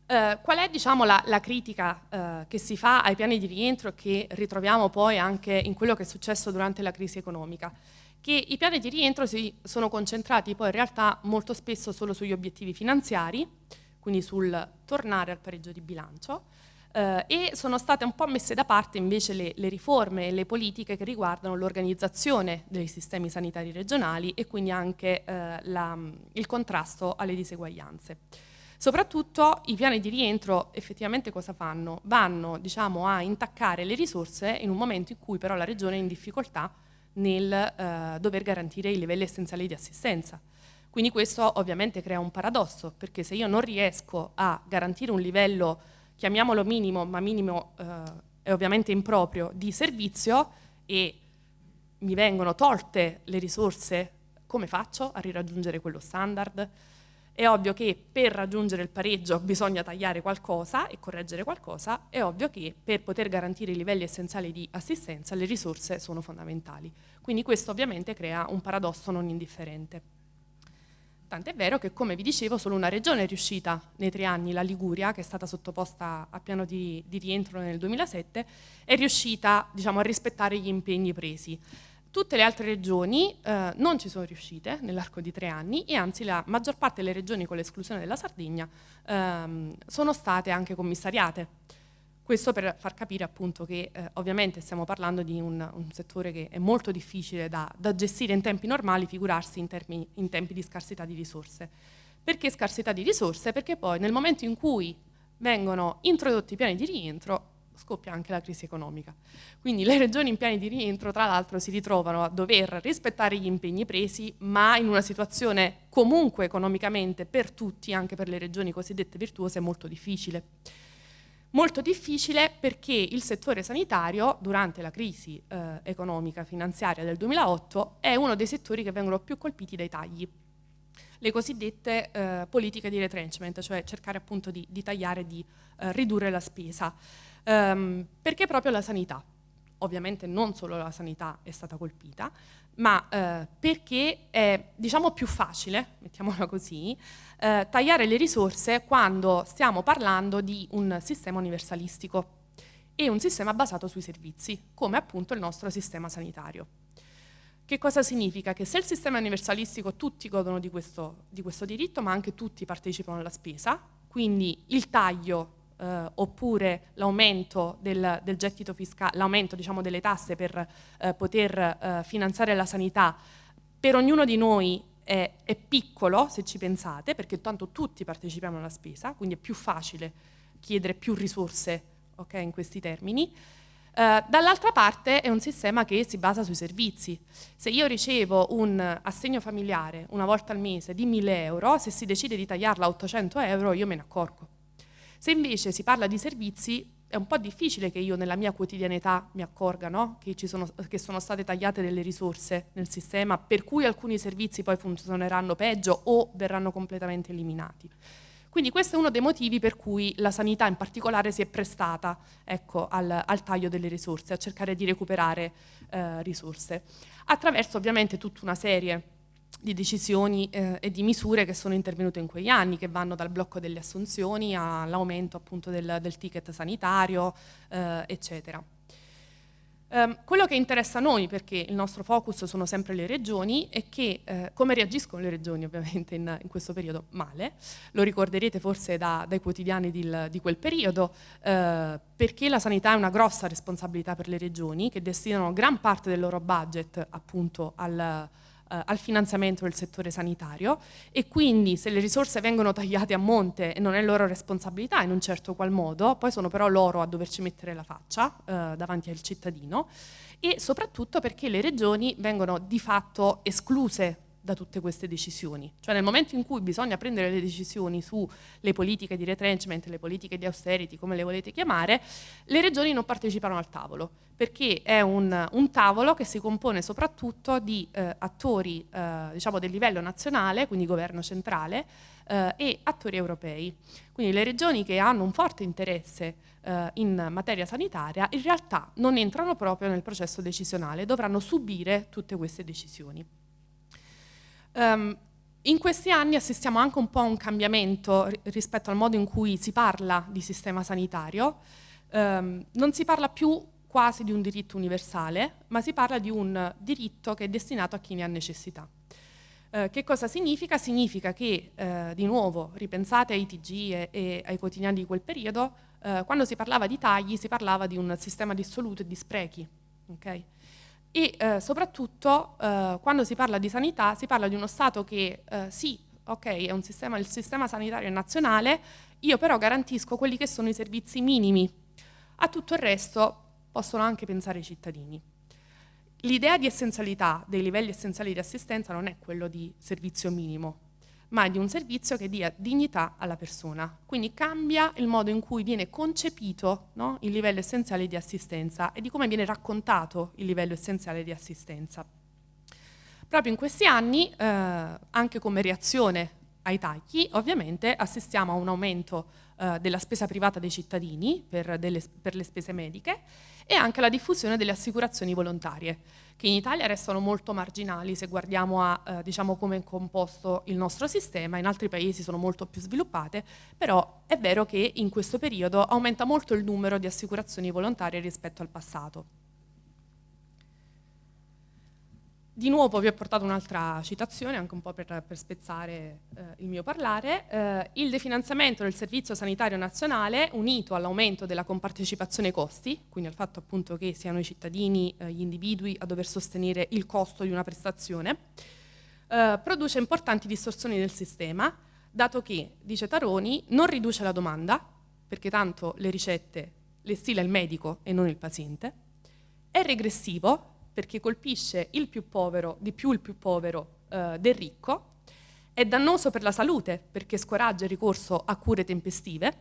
Qual è la critica che si fa ai piani di rientro che ritroviamo poi anche in quello che è successo durante la crisi economica? Che i piani di rientro si sono concentrati poi in realtà molto spesso solo sugli obiettivi finanziari, quindi sul tornare al pareggio di bilancio, e sono state un po' messe da parte invece le riforme e le politiche che riguardano l'organizzazione dei sistemi sanitari regionali e quindi anche il contrasto alle diseguaglianze. Soprattutto i piani di rientro effettivamente cosa fanno? Vanno, diciamo, a intaccare le risorse in un momento in cui però la Regione è in difficoltà nel dover garantire i livelli essenziali di assistenza. Quindi questo ovviamente crea un paradosso, perché se io non riesco a garantire un livello, chiamiamolo minimo, ma minimo è ovviamente improprio, di servizio e mi vengono tolte le risorse, come faccio a riraggiungere quello standard? È ovvio che per raggiungere il pareggio bisogna tagliare qualcosa e correggere qualcosa, è ovvio che per poter garantire i livelli essenziali di assistenza le risorse sono fondamentali. Quindi questo ovviamente crea un paradosso non indifferente. Tant'è vero che, come vi dicevo, solo una regione è riuscita nei 3 anni, la Liguria, che è stata sottoposta a piano di rientro nel 2007, è riuscita, diciamo, a rispettare gli impegni presi. Tutte le altre regioni non ci sono riuscite nell'arco di 3 anni e anzi la maggior parte delle regioni, con l'esclusione della Sardegna, sono state anche commissariate. Questo per far capire appunto che ovviamente stiamo parlando di un settore che è molto difficile da gestire in tempi normali, figurarsi in tempi di scarsità di risorse. Perché scarsità di risorse? Perché poi nel momento in cui vengono introdotti i piani di rientro scoppia anche la crisi economica. Quindi le regioni in piani di rientro tra l'altro si ritrovano a dover rispettare gli impegni presi, ma in una situazione comunque economicamente per tutti, anche per le regioni cosiddette virtuose, molto difficile. Molto difficile perché il settore sanitario, durante la crisi economica finanziaria del 2008, è uno dei settori che vengono più colpiti dai tagli. Le cosiddette politiche di retrenchment, cioè cercare appunto di tagliare, di ridurre la spesa. Perché proprio la sanità? Ovviamente non solo la sanità è stata colpita, ma perché è, diciamo, più facile, mettiamola così, tagliare le risorse quando stiamo parlando di un sistema universalistico e un sistema basato sui servizi, come appunto il nostro sistema sanitario. Che cosa significa? Che se il sistema è universalistico tutti godono di questo diritto, ma anche tutti partecipano alla spesa, quindi il taglio oppure l'aumento del gettito fiscale, l'aumento, diciamo, delle tasse per poter finanziare la sanità, per ognuno di noi è piccolo, se ci pensate, perché tanto tutti partecipiamo alla spesa, quindi è più facile chiedere più risorse, okay, in questi termini. Dall'altra parte è un sistema che si basa sui servizi. Se io ricevo un assegno familiare una volta al mese di 1.000 euro, se si decide di tagliarla a 800 euro io me ne accorgo. Se invece si parla di servizi è un po' difficile che io nella mia quotidianità mi accorga, no? Che sono state tagliate delle risorse nel sistema, per cui alcuni servizi poi funzioneranno peggio o verranno completamente eliminati. Quindi questo è uno dei motivi per cui la sanità in particolare si è prestata, ecco, al taglio delle risorse, a cercare di recuperare risorse, attraverso ovviamente tutta una serie di decisioni e di misure che sono intervenute in quegli anni, che vanno dal blocco delle assunzioni all'aumento appunto del ticket sanitario, eccetera. Quello che interessa a noi, perché il nostro focus sono sempre le regioni, è che come reagiscono le regioni ovviamente in questo periodo? Male, lo ricorderete forse dai quotidiani di quel periodo, perché la sanità è una grossa responsabilità per le regioni che destinano gran parte del loro budget appunto al finanziamento del settore sanitario, e quindi se le risorse vengono tagliate a monte e non è loro responsabilità in un certo qual modo, poi sono però loro a doverci mettere la faccia davanti al cittadino, e soprattutto perché le regioni vengono di fatto escluse da tutte queste decisioni. Cioè nel momento in cui bisogna prendere le decisioni sulle politiche di retrenchment, le politiche di austerity, come le volete chiamare, le regioni non partecipano al tavolo, perché è un tavolo che si compone soprattutto di attori diciamo del livello nazionale, quindi governo centrale, e attori europei. Quindi le regioni che hanno un forte interesse in materia sanitaria in realtà non entrano proprio nel processo decisionale, dovranno subire tutte queste decisioni. In questi anni assistiamo anche un po' a un cambiamento rispetto al modo in cui si parla di sistema sanitario. Non si parla più quasi di un diritto universale, ma si parla di un diritto che è destinato a chi ne ha necessità. Che cosa significa? Significa che, di nuovo, ripensate ai TG e ai quotidiani di quel periodo, quando si parlava di tagli si parlava di un sistema dissoluto e di sprechi. Okay? E soprattutto quando si parla di sanità si parla di uno Stato che sì, ok, è un sistema, il sistema sanitario nazionale, io però garantisco quelli che sono i servizi minimi. A tutto il resto possono anche pensare i cittadini. L'idea di essenzialità, dei livelli essenziali di assistenza, non è quello di servizio minimo, ma è di un servizio che dia dignità alla persona. Quindi cambia il modo in cui viene concepito, no, il livello essenziale di assistenza e di come viene raccontato il livello essenziale di assistenza. Proprio in questi anni, anche come reazione ai tagli, ovviamente assistiamo a un aumento della spesa privata dei cittadini per le spese mediche e anche alla diffusione delle assicurazioni volontarie, che in Italia restano molto marginali se guardiamo a diciamo come è composto il nostro sistema. In altri paesi sono molto più sviluppate, però è vero che in questo periodo aumenta molto il numero di assicurazioni volontarie rispetto al passato. Di nuovo vi ho portato un'altra citazione, anche un po' per spezzare il mio parlare. Il definanziamento del Servizio Sanitario Nazionale, unito all'aumento della compartecipazione ai costi, quindi al fatto appunto che siano i cittadini, gli individui a dover sostenere il costo di una prestazione, produce importanti distorsioni del sistema, dato che, dice Taroni, non riduce la domanda, perché tanto le ricette le stila il medico e non il paziente, è regressivo, perché colpisce il più povero di più il più povero del ricco, è dannoso per la salute perché scoraggia il ricorso a cure tempestive,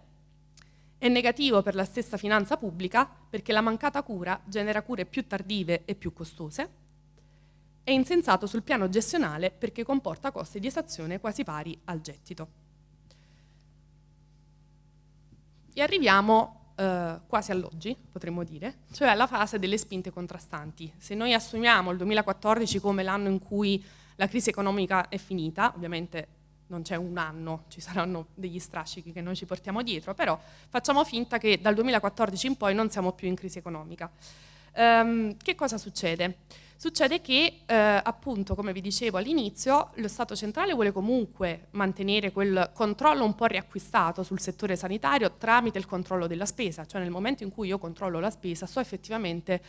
è negativo per la stessa finanza pubblica perché la mancata cura genera cure più tardive e più costose, è insensato sul piano gestionale perché comporta costi di esazione quasi pari al gettito. E arriviamo quasi all'oggi, potremmo dire, cioè alla fase delle spinte contrastanti. Se noi assumiamo il 2014 come l'anno in cui la crisi economica è finita, ovviamente non c'è un anno, ci saranno degli strascichi che noi ci portiamo dietro, però facciamo finta che dal 2014 in poi non siamo più in crisi economica. Che cosa succede? Succede che, appunto, come vi dicevo all'inizio, lo Stato centrale vuole comunque mantenere quel controllo un po' riacquistato sul settore sanitario tramite il controllo della spesa, cioè nel momento in cui io controllo la spesa sto effettivamente,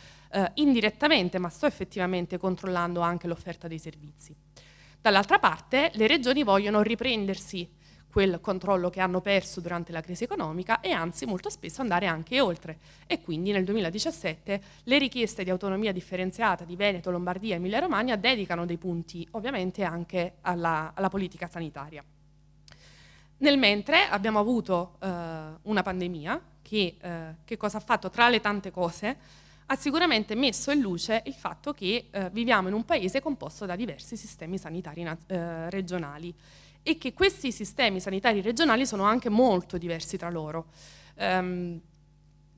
indirettamente, ma sto effettivamente controllando anche l'offerta dei servizi. Dall'altra parte, le regioni vogliono riprendersi quel controllo che hanno perso durante la crisi economica e anzi molto spesso andare anche oltre. E quindi nel 2017 le richieste di autonomia differenziata di Veneto, Lombardia e Emilia-Romagna dedicano dei punti ovviamente anche alla politica sanitaria. Nel mentre abbiamo avuto una pandemia che cosa ha fatto? Tra le tante cose ha sicuramente messo in luce il fatto che viviamo in un paese composto da diversi sistemi sanitari regionali e che questi sistemi sanitari regionali sono anche molto diversi tra loro.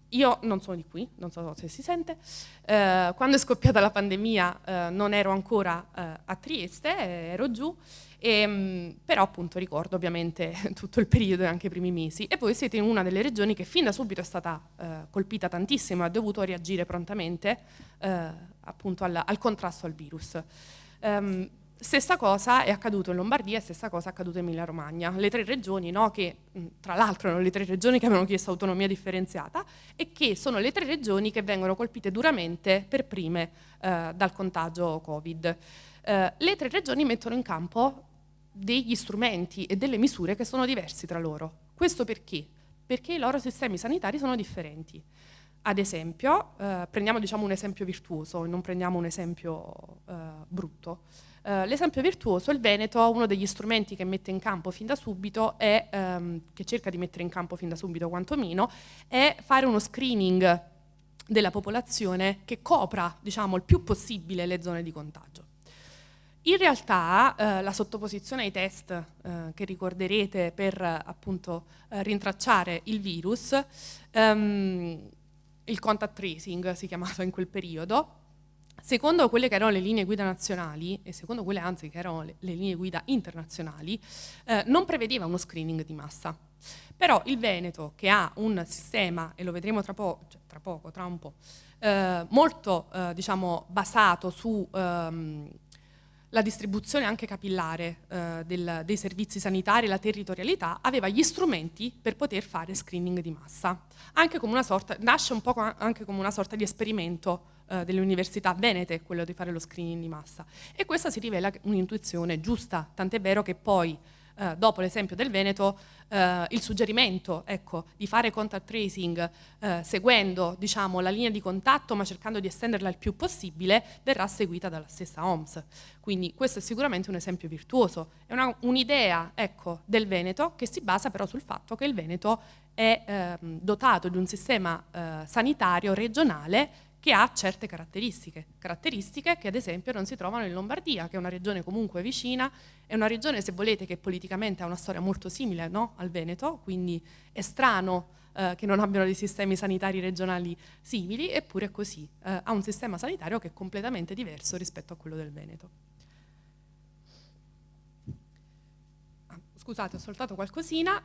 Io non sono di qui, non so se si sente, quando è scoppiata la pandemia non ero ancora a Trieste, ero giù, però appunto ricordo ovviamente tutto il periodo e anche i primi mesi. E voi siete in una delle regioni che fin da subito è stata colpita tantissimo e ha dovuto reagire prontamente appunto al contrasto al virus. Stessa cosa è accaduto in Lombardia e stessa cosa è accaduto in Emilia-Romagna. Le tre regioni, no, che tra l'altro erano le tre regioni che avevano chiesto autonomia differenziata e che sono le tre regioni che vengono colpite duramente per prime dal contagio Covid. Le tre regioni mettono in campo degli strumenti e delle misure che sono diversi tra loro. Questo perché? Perché i loro sistemi sanitari sono differenti. Ad esempio, prendiamo diciamo, un esempio virtuoso e non prendiamo un esempio brutto. L'esempio virtuoso, il Veneto, uno degli strumenti che mette in campo fin da subito è, che cerca di mettere in campo fin da subito quantomeno, è fare uno screening della popolazione che copra diciamo, il più possibile le zone di contagio. In realtà la sottoposizione ai test che ricorderete per appunto rintracciare il virus, il contact tracing si chiamava in quel periodo, secondo quelle che erano le linee guida nazionali e secondo quelle anzi che erano le linee guida internazionali, non prevedeva uno screening di massa. Però il Veneto, che ha un sistema, e lo vedremo tra un po', molto diciamo, basato su la distribuzione anche capillare dei servizi sanitari e la territorialità, aveva gli strumenti per poter fare screening di massa. Anche come una sorta, nasce un po' anche come una sorta di esperimento delle università venete, quello di fare lo screening di massa. E questa si rivela un'intuizione giusta, tant'è vero che poi dopo l'esempio del Veneto, il suggerimento, ecco, di fare contact tracing seguendo, diciamo, la linea di contatto ma cercando di estenderla il più possibile, verrà seguita dalla stessa OMS. Quindi questo è sicuramente un esempio virtuoso. È un'idea, ecco, del Veneto che si basa però sul fatto che il Veneto è dotato di un sistema sanitario regionale che ha certe caratteristiche che ad esempio non si trovano in Lombardia, che è una regione comunque vicina, è una regione, se volete, che politicamente ha una storia molto simile, no? Al Veneto, quindi è strano che non abbiano dei sistemi sanitari regionali simili, eppure è così, ha un sistema sanitario che è completamente diverso rispetto a quello del Veneto. Scusate, ho saltato qualcosina,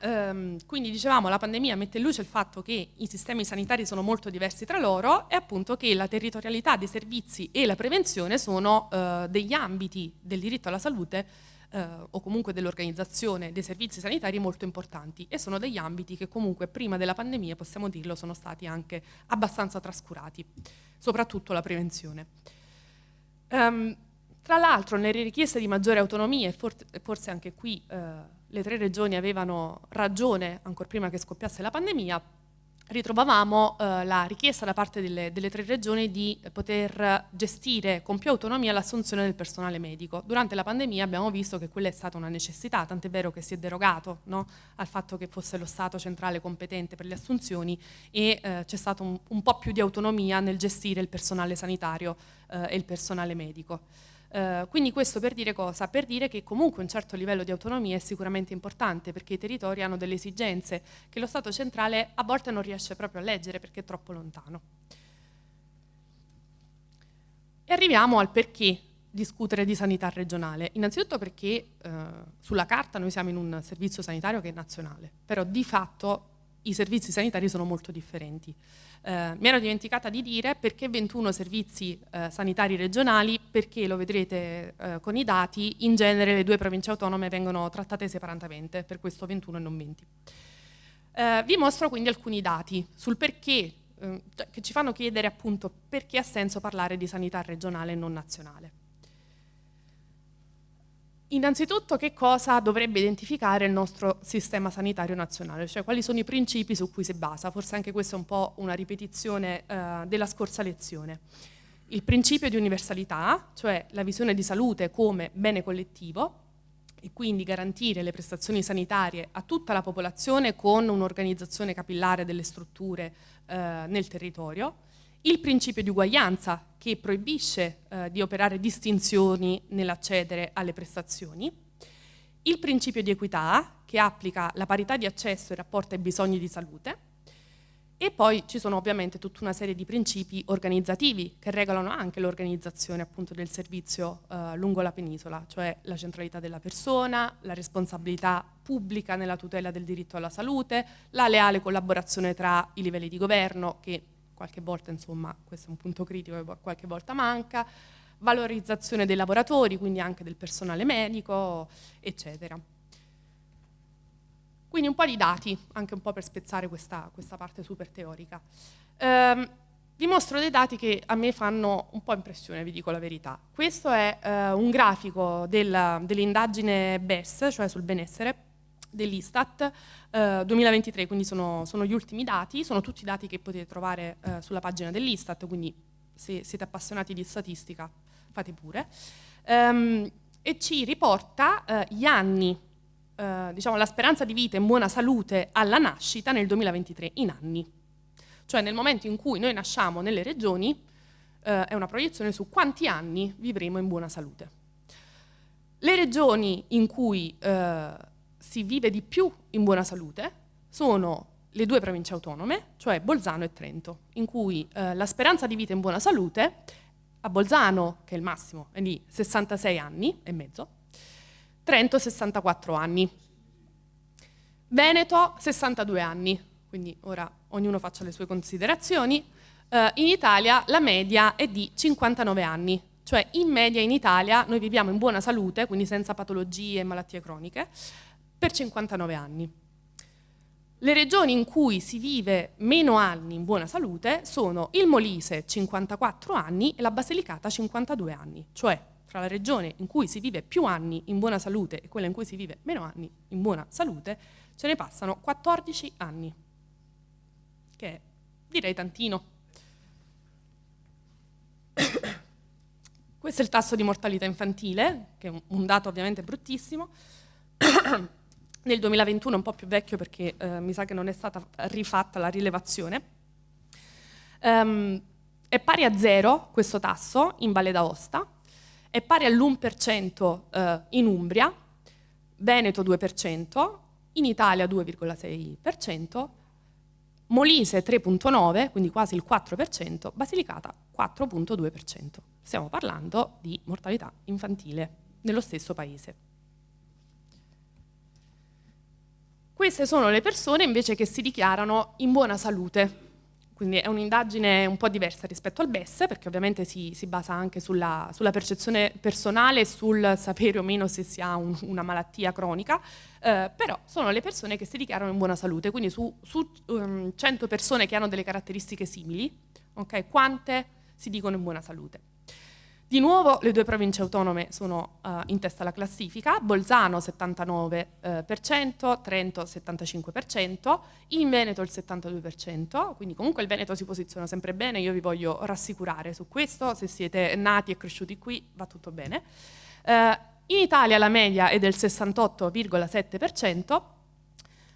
quindi dicevamo la pandemia mette in luce il fatto che i sistemi sanitari sono molto diversi tra loro e appunto che la territorialità dei servizi e la prevenzione sono degli ambiti del diritto alla salute o comunque dell'organizzazione dei servizi sanitari molto importanti e sono degli ambiti che comunque prima della pandemia, possiamo dirlo, sono stati anche abbastanza trascurati, soprattutto la prevenzione. Tra l'altro nelle richieste di maggiore autonomia, e forse anche qui le 3 regioni avevano ragione ancora prima che scoppiasse la pandemia, ritrovavamo la richiesta da parte delle 3 regioni di poter gestire con più autonomia l'assunzione del personale medico. Durante la pandemia abbiamo visto che quella è stata una necessità, tant'è vero che si è derogato, no, al fatto che fosse lo Stato centrale competente per le assunzioni e c'è stato un po' più di autonomia nel gestire il personale sanitario e il personale medico. Quindi questo per dire cosa? Per dire che comunque un certo livello di autonomia è sicuramente importante perché i territori hanno delle esigenze che lo Stato centrale a volte non riesce proprio a leggere perché è troppo lontano. E arriviamo al perché discutere di sanità regionale. Innanzitutto perché sulla carta noi siamo in un servizio sanitario che è nazionale, però di fatto i servizi sanitari sono molto differenti. Mi ero dimenticata di dire perché 21 servizi sanitari regionali, perché lo vedrete con i dati, in genere le 2 province autonome vengono trattate separatamente, per questo 21 e non 20. Vi mostro quindi alcuni dati sul perché, che ci fanno chiedere appunto perché ha senso parlare di sanità regionale e non nazionale. Innanzitutto che cosa dovrebbe identificare il nostro sistema sanitario nazionale, cioè quali sono i principi su cui si basa, forse anche questa è un po' una ripetizione della scorsa lezione. Il principio di universalità, cioè la visione di salute come bene collettivo e quindi garantire le prestazioni sanitarie a tutta la popolazione con un'organizzazione capillare delle strutture nel territorio. Il principio di uguaglianza che proibisce di operare distinzioni nell'accedere alle prestazioni, il principio di equità che applica la parità di accesso in rapporto ai bisogni di salute e poi ci sono ovviamente tutta una serie di principi organizzativi che regolano anche l'organizzazione appunto del servizio lungo la penisola, cioè la centralità della persona, la responsabilità pubblica nella tutela del diritto alla salute, la leale collaborazione tra i livelli di governo che qualche volta, insomma, questo è un punto critico che qualche volta manca, valorizzazione dei lavoratori, quindi anche del personale medico, eccetera. Quindi un po' di dati, anche un po' per spezzare questa parte super teorica. Vi mostro dei dati che a me fanno un po' impressione, vi dico la verità. Questo è un grafico dell'indagine BES, cioè sul benessere, dell'Istat 2023, quindi sono gli ultimi dati, sono tutti dati che potete trovare sulla pagina dell'Istat, quindi se siete appassionati di statistica fate pure, e ci riporta gli anni, diciamo la speranza di vita in buona salute alla nascita nel 2023 in anni, cioè nel momento in cui noi nasciamo nelle regioni è una proiezione su quanti anni vivremo in buona salute. Le regioni in cui si vive di più in buona salute sono le 2 province autonome, cioè Bolzano e Trento, in cui la speranza di vita in buona salute a Bolzano, che è il massimo, è di 66 anni e mezzo, Trento 64 anni, Veneto 62 anni, quindi ora ognuno faccia le sue considerazioni. In Italia la media è di 59 anni, cioè in media in Italia noi viviamo in buona salute, quindi senza patologie e malattie croniche, per 59 anni. Le regioni in cui si vive meno anni in buona salute sono il Molise 54 anni e la Basilicata 52 anni, cioè tra la regione in cui si vive più anni in buona salute e quella in cui si vive meno anni in buona salute, ce ne passano 14 anni, che è, direi, tantino. Questo è il tasso di mortalità infantile, che è un dato ovviamente bruttissimo. Nel 2021 è un po' più vecchio perché mi sa che non è stata rifatta la rilevazione. È pari a 0 questo tasso in Valle d'Aosta, è pari all'1% in Umbria, Veneto 2%, in Italia 2,6%, Molise 3,9%, quindi quasi il 4%, Basilicata 4,2%. Stiamo parlando di mortalità infantile nello stesso paese. Queste sono le persone invece che si dichiarano in buona salute. Quindi è un'indagine un po' diversa rispetto al BES, perché ovviamente si basa anche sulla percezione personale e sul sapere o meno se si ha una malattia cronica, però sono le persone che si dichiarano in buona salute, quindi su 100 persone che hanno delle caratteristiche simili, okay, quante si dicono in buona salute? Di nuovo le due province autonome sono in testa alla classifica, Bolzano 79%, Trento 75%, in Veneto il 72%, quindi comunque il Veneto si posiziona sempre bene, io vi voglio rassicurare su questo, se siete nati e cresciuti qui va tutto bene. In Italia la media è del 68,7%,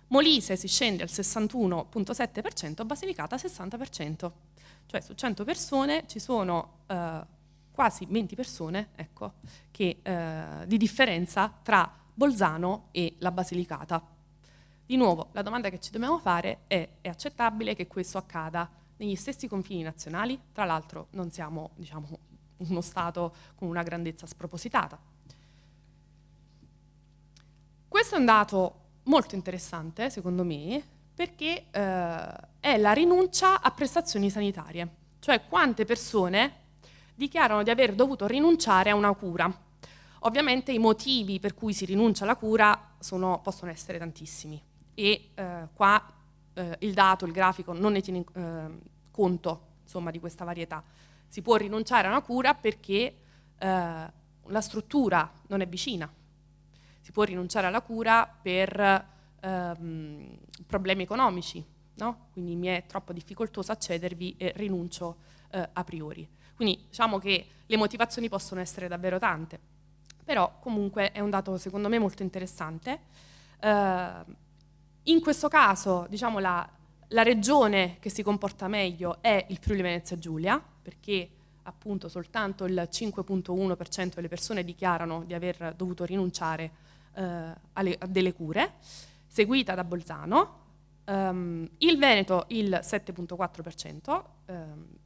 Molise si scende al 61,7%, Basilicata 60%, cioè su 100 persone ci sono quasi 20 persone, ecco, che, di differenza tra Bolzano e la Basilicata. Di nuovo, la domanda che ci dobbiamo fare è accettabile che questo accada negli stessi confini nazionali? Tra l'altro non siamo, diciamo, uno Stato con una grandezza spropositata. Questo è un dato molto interessante, secondo me, perché è la rinuncia a prestazioni sanitarie, cioè quante persone dichiarano di aver dovuto rinunciare a una cura. Ovviamente i motivi per cui si rinuncia alla cura possono essere tantissimi e qua il dato, il grafico non ne tiene conto, insomma, di questa varietà. Si può rinunciare a una cura perché la struttura non è vicina, si può rinunciare alla cura per problemi economici, no? Quindi mi è troppo difficoltoso accedervi e rinuncio a priori. Quindi diciamo che le motivazioni possono essere davvero tante, però comunque è un dato secondo me molto interessante. In questo caso, diciamo, la regione che si comporta meglio è il Friuli Venezia Giulia, perché appunto soltanto il 5,1% delle persone dichiarano di aver dovuto rinunciare a delle cure, seguita da Bolzano. Il Veneto il 7,4%,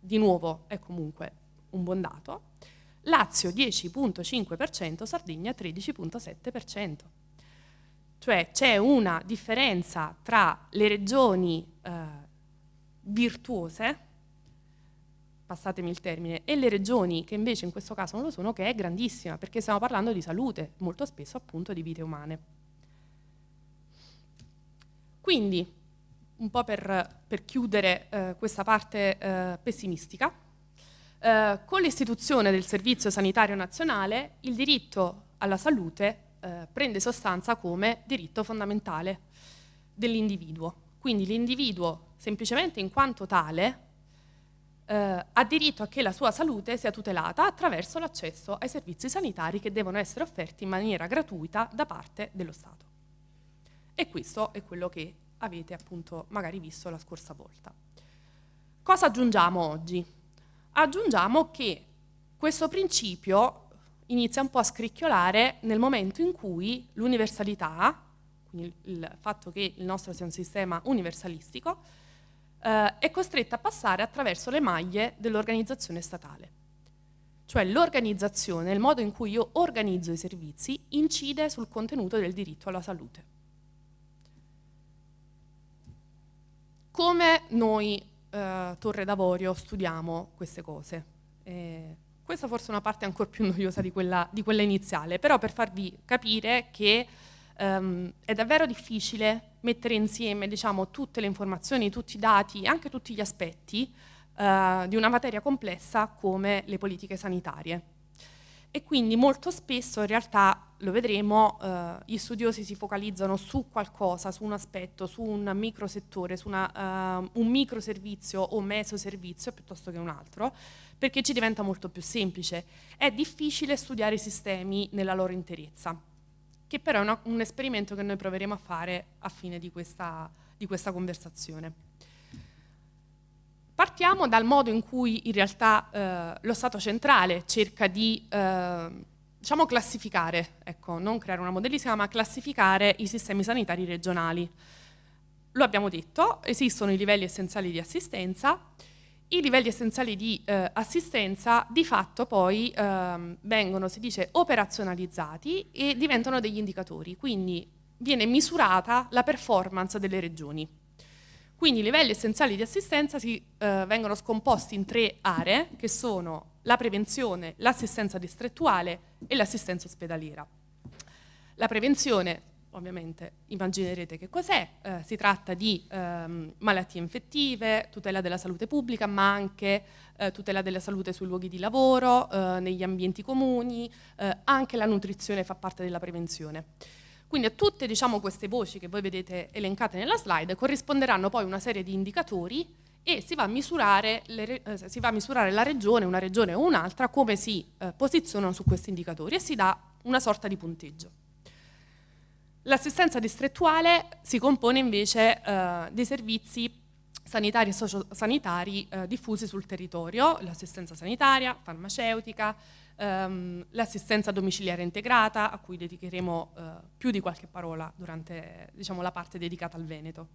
di nuovo è comunque un buon dato, Lazio 10,5%, Sardegna 13,7%. Cioè c'è una differenza tra le regioni virtuose, passatemi il termine, e le regioni che invece in questo caso non lo sono, che è grandissima, perché stiamo parlando di salute, molto spesso appunto di vite umane. Quindi, un po' per chiudere questa parte pessimistica, con l'istituzione del Servizio Sanitario Nazionale il diritto alla salute prende sostanza come diritto fondamentale dell'individuo. Quindi l'individuo, semplicemente in quanto tale, ha diritto a che la sua salute sia tutelata attraverso l'accesso ai servizi sanitari che devono essere offerti in maniera gratuita da parte dello Stato. E questo è quello che avete appunto magari visto la scorsa volta. Cosa aggiungiamo oggi? Aggiungiamo che questo principio inizia un po' a scricchiolare nel momento in cui l'universalità, quindi il fatto che il nostro sia un sistema universalistico, è costretta a passare attraverso le maglie dell'organizzazione statale. Cioè l'organizzazione, il modo in cui io organizzo i servizi, incide sul contenuto del diritto alla salute. Come noi Torre d'Avorio studiamo queste cose? Questa forse è una parte ancora più noiosa di quella iniziale, però per farvi capire che è davvero difficile mettere insieme, diciamo, tutte le informazioni, tutti i dati e anche tutti gli aspetti di una materia complessa come le politiche sanitarie. e quindi molto spesso in realtà, lo vedremo, gli studiosi si focalizzano su qualcosa, su un aspetto, su un microsettore, su un microservizio o mesoservizio piuttosto che un altro, perché ci diventa molto più semplice. È difficile studiare i sistemi nella loro interezza, che però è un esperimento che noi proveremo a fare a fine di questa conversazione. Partiamo dal modo in cui in realtà lo Stato centrale cerca di diciamo classificare, ecco, non creare una modellistica, ma classificare i sistemi sanitari regionali. Lo abbiamo detto, esistono i livelli essenziali di assistenza. I livelli essenziali di assistenza di fatto poi vengono, si dice, operazionalizzati e diventano degli indicatori, quindi viene misurata la performance delle regioni. Quindi i livelli essenziali di assistenza vengono scomposti in 3 aree, che sono la prevenzione, l'assistenza distrettuale e l'assistenza ospedaliera. La prevenzione, ovviamente, immaginerete che cos'è, si tratta di malattie infettive, tutela della salute pubblica, ma anche tutela della salute sui luoghi di lavoro, negli ambienti comuni, anche la nutrizione fa parte della prevenzione. Quindi a tutte, diciamo, queste voci che voi vedete elencate nella slide corrisponderanno poi una serie di indicatori e si va a misurare la regione, una regione o un'altra, come si posizionano su questi indicatori e si dà una sorta di punteggio. L'assistenza distrettuale si compone invece dei servizi sanitari e sociosanitari diffusi sul territorio, l'assistenza sanitaria, farmaceutica, l'assistenza domiciliare integrata, a cui dedicheremo più di qualche parola durante, diciamo, la parte dedicata al Veneto.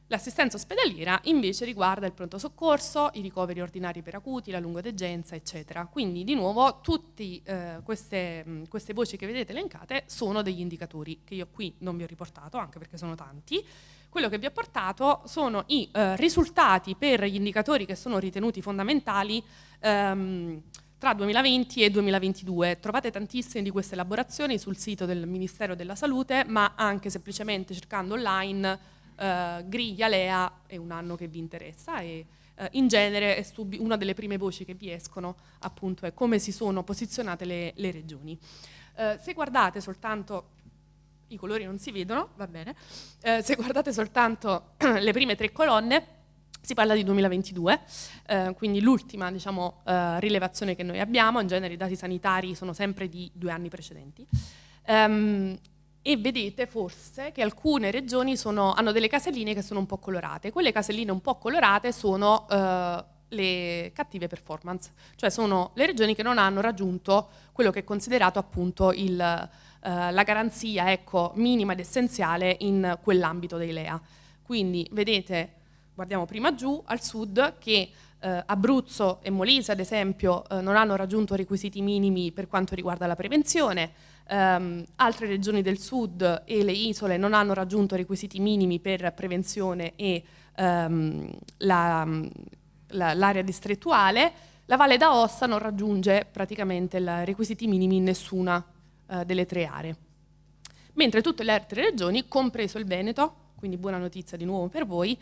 L'assistenza ospedaliera invece riguarda il pronto soccorso, i ricoveri ordinari per acuti, la lungodegenza, eccetera. Quindi di nuovo tutte queste voci che vedete elencate sono degli indicatori che io qui non vi ho riportato, anche perché sono tanti. Quello che vi ho portato sono i risultati per gli indicatori che sono ritenuti fondamentali tra 2020 e 2022. Trovate tantissime di queste elaborazioni sul sito del Ministero della Salute, ma anche semplicemente cercando online griglia LEA è un anno che vi interessa e in genere è una delle prime voci che vi escono, appunto, è come si sono posizionate le regioni. Se guardate soltanto, i colori non si vedono, va bene, se guardate soltanto le prime 3 colonne, si parla di 2022, quindi l'ultima, diciamo, rilevazione che noi abbiamo. In genere i dati sanitari sono sempre di 2 anni precedenti. E vedete forse che alcune regioni hanno delle caselline che sono un po' colorate. Quelle caselline un po' colorate sono le cattive performance, cioè sono le regioni che non hanno raggiunto quello che è considerato appunto la garanzia, ecco, minima ed essenziale in quell'ambito dei LEA. Quindi vedete, guardiamo prima giù al sud, che Abruzzo e Molise ad esempio non hanno raggiunto requisiti minimi per quanto riguarda la prevenzione. Altre regioni del sud e le isole non hanno raggiunto requisiti minimi per prevenzione e l'area distrettuale. La Valle d'Aosta non raggiunge praticamente i requisiti minimi in nessuna delle 3 aree, mentre tutte le altre regioni, compreso il Veneto, quindi buona notizia di nuovo per voi,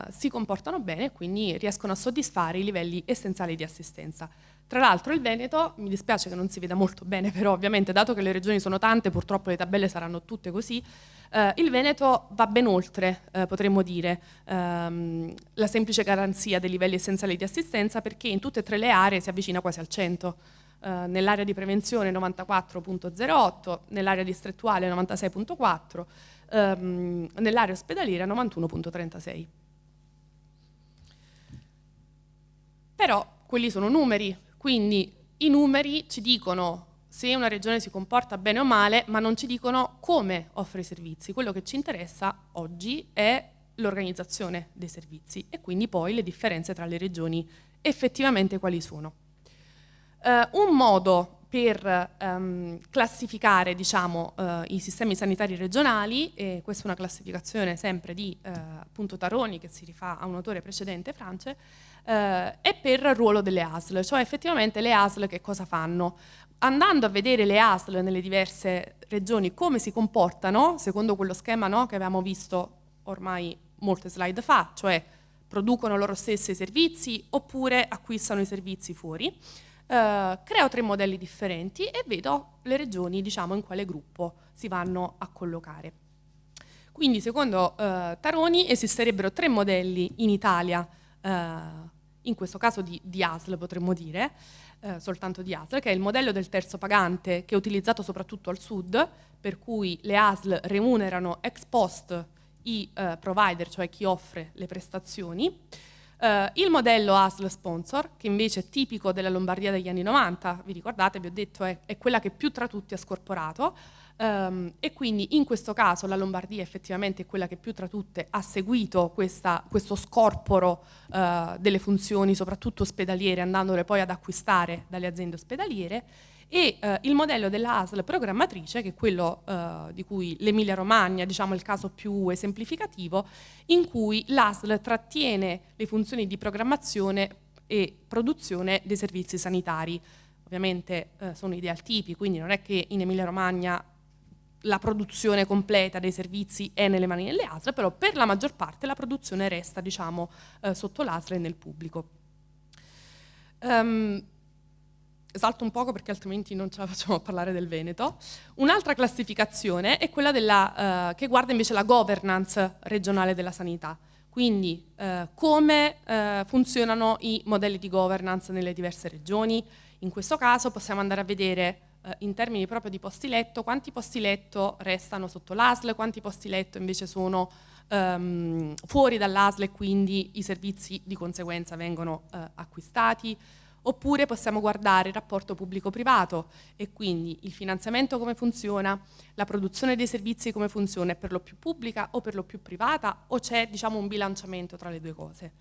si comportano bene e quindi riescono a soddisfare i livelli essenziali di assistenza. Tra l'altro il Veneto, mi dispiace che non si veda molto bene, però ovviamente dato che le regioni sono tante, purtroppo le tabelle saranno tutte così, il Veneto va ben oltre, potremmo dire, la semplice garanzia dei livelli essenziali di assistenza, perché in tutte e 3 le aree si avvicina quasi al 100. Nell'area di prevenzione 94.08, nell'area distrettuale 96.4, nell'area ospedaliera 91.36. Però quelli sono numeri, quindi i numeri ci dicono se una regione si comporta bene o male, ma non ci dicono come offre i servizi. Quello che ci interessa oggi è l'organizzazione dei servizi e quindi poi le differenze tra le regioni effettivamente quali sono. Un modo per classificare, diciamo, i sistemi sanitari regionali, e questa è una classificazione sempre di appunto Taroni, che si rifà a un autore precedente, France, è per il ruolo delle ASL, cioè effettivamente le ASL che cosa fanno. Andando a vedere le ASL nelle diverse regioni come si comportano, secondo quello schema, no, che avevamo visto ormai molte slide fa, cioè producono loro stessi i servizi oppure acquistano i servizi fuori, creo 3 modelli differenti e vedo le regioni, diciamo, in quale gruppo si vanno a collocare. Quindi secondo Taroni esisterebbero 3 modelli in Italia, in questo caso di ASL potremmo dire, soltanto di ASL, che è il modello del terzo pagante, che è utilizzato soprattutto al sud, per cui le ASL remunerano ex post i provider, cioè chi offre le prestazioni. Il modello ASL sponsor, che invece è tipico della Lombardia degli anni 90, vi ricordate, vi ho detto è quella che più tra tutti ha scorporato, e quindi in questo caso la Lombardia effettivamente è quella che più tra tutte ha seguito questo scorporo delle funzioni, soprattutto ospedaliere, andandole poi ad acquistare dalle aziende ospedaliere, e il modello della ASL programmatrice, che è quello di cui l'Emilia Romagna, diciamo, è il caso più esemplificativo, in cui l'ASL trattiene le funzioni di programmazione e produzione dei servizi sanitari. Ovviamente sono idealtipi, quindi non è che in Emilia Romagna la produzione completa dei servizi è nelle mani delle ASL, però per la maggior parte la produzione resta, diciamo, sotto l'ASL e nel pubblico. Salto un poco perché altrimenti non ce la facciamo a parlare del Veneto. Un'altra classificazione è quella che guarda invece la governance regionale della sanità, quindi come funzionano i modelli di governance nelle diverse regioni. In questo caso possiamo andare a vedere in termini proprio di posti letto quanti posti letto restano sotto l'ASL, quanti posti letto invece sono fuori dall'ASL e quindi i servizi di conseguenza vengono acquistati. Oppure possiamo guardare il rapporto pubblico-privato e quindi il finanziamento come funziona, la produzione dei servizi come funziona, è per lo più pubblica o per lo più privata, o c'è, diciamo, un bilanciamento tra le due cose.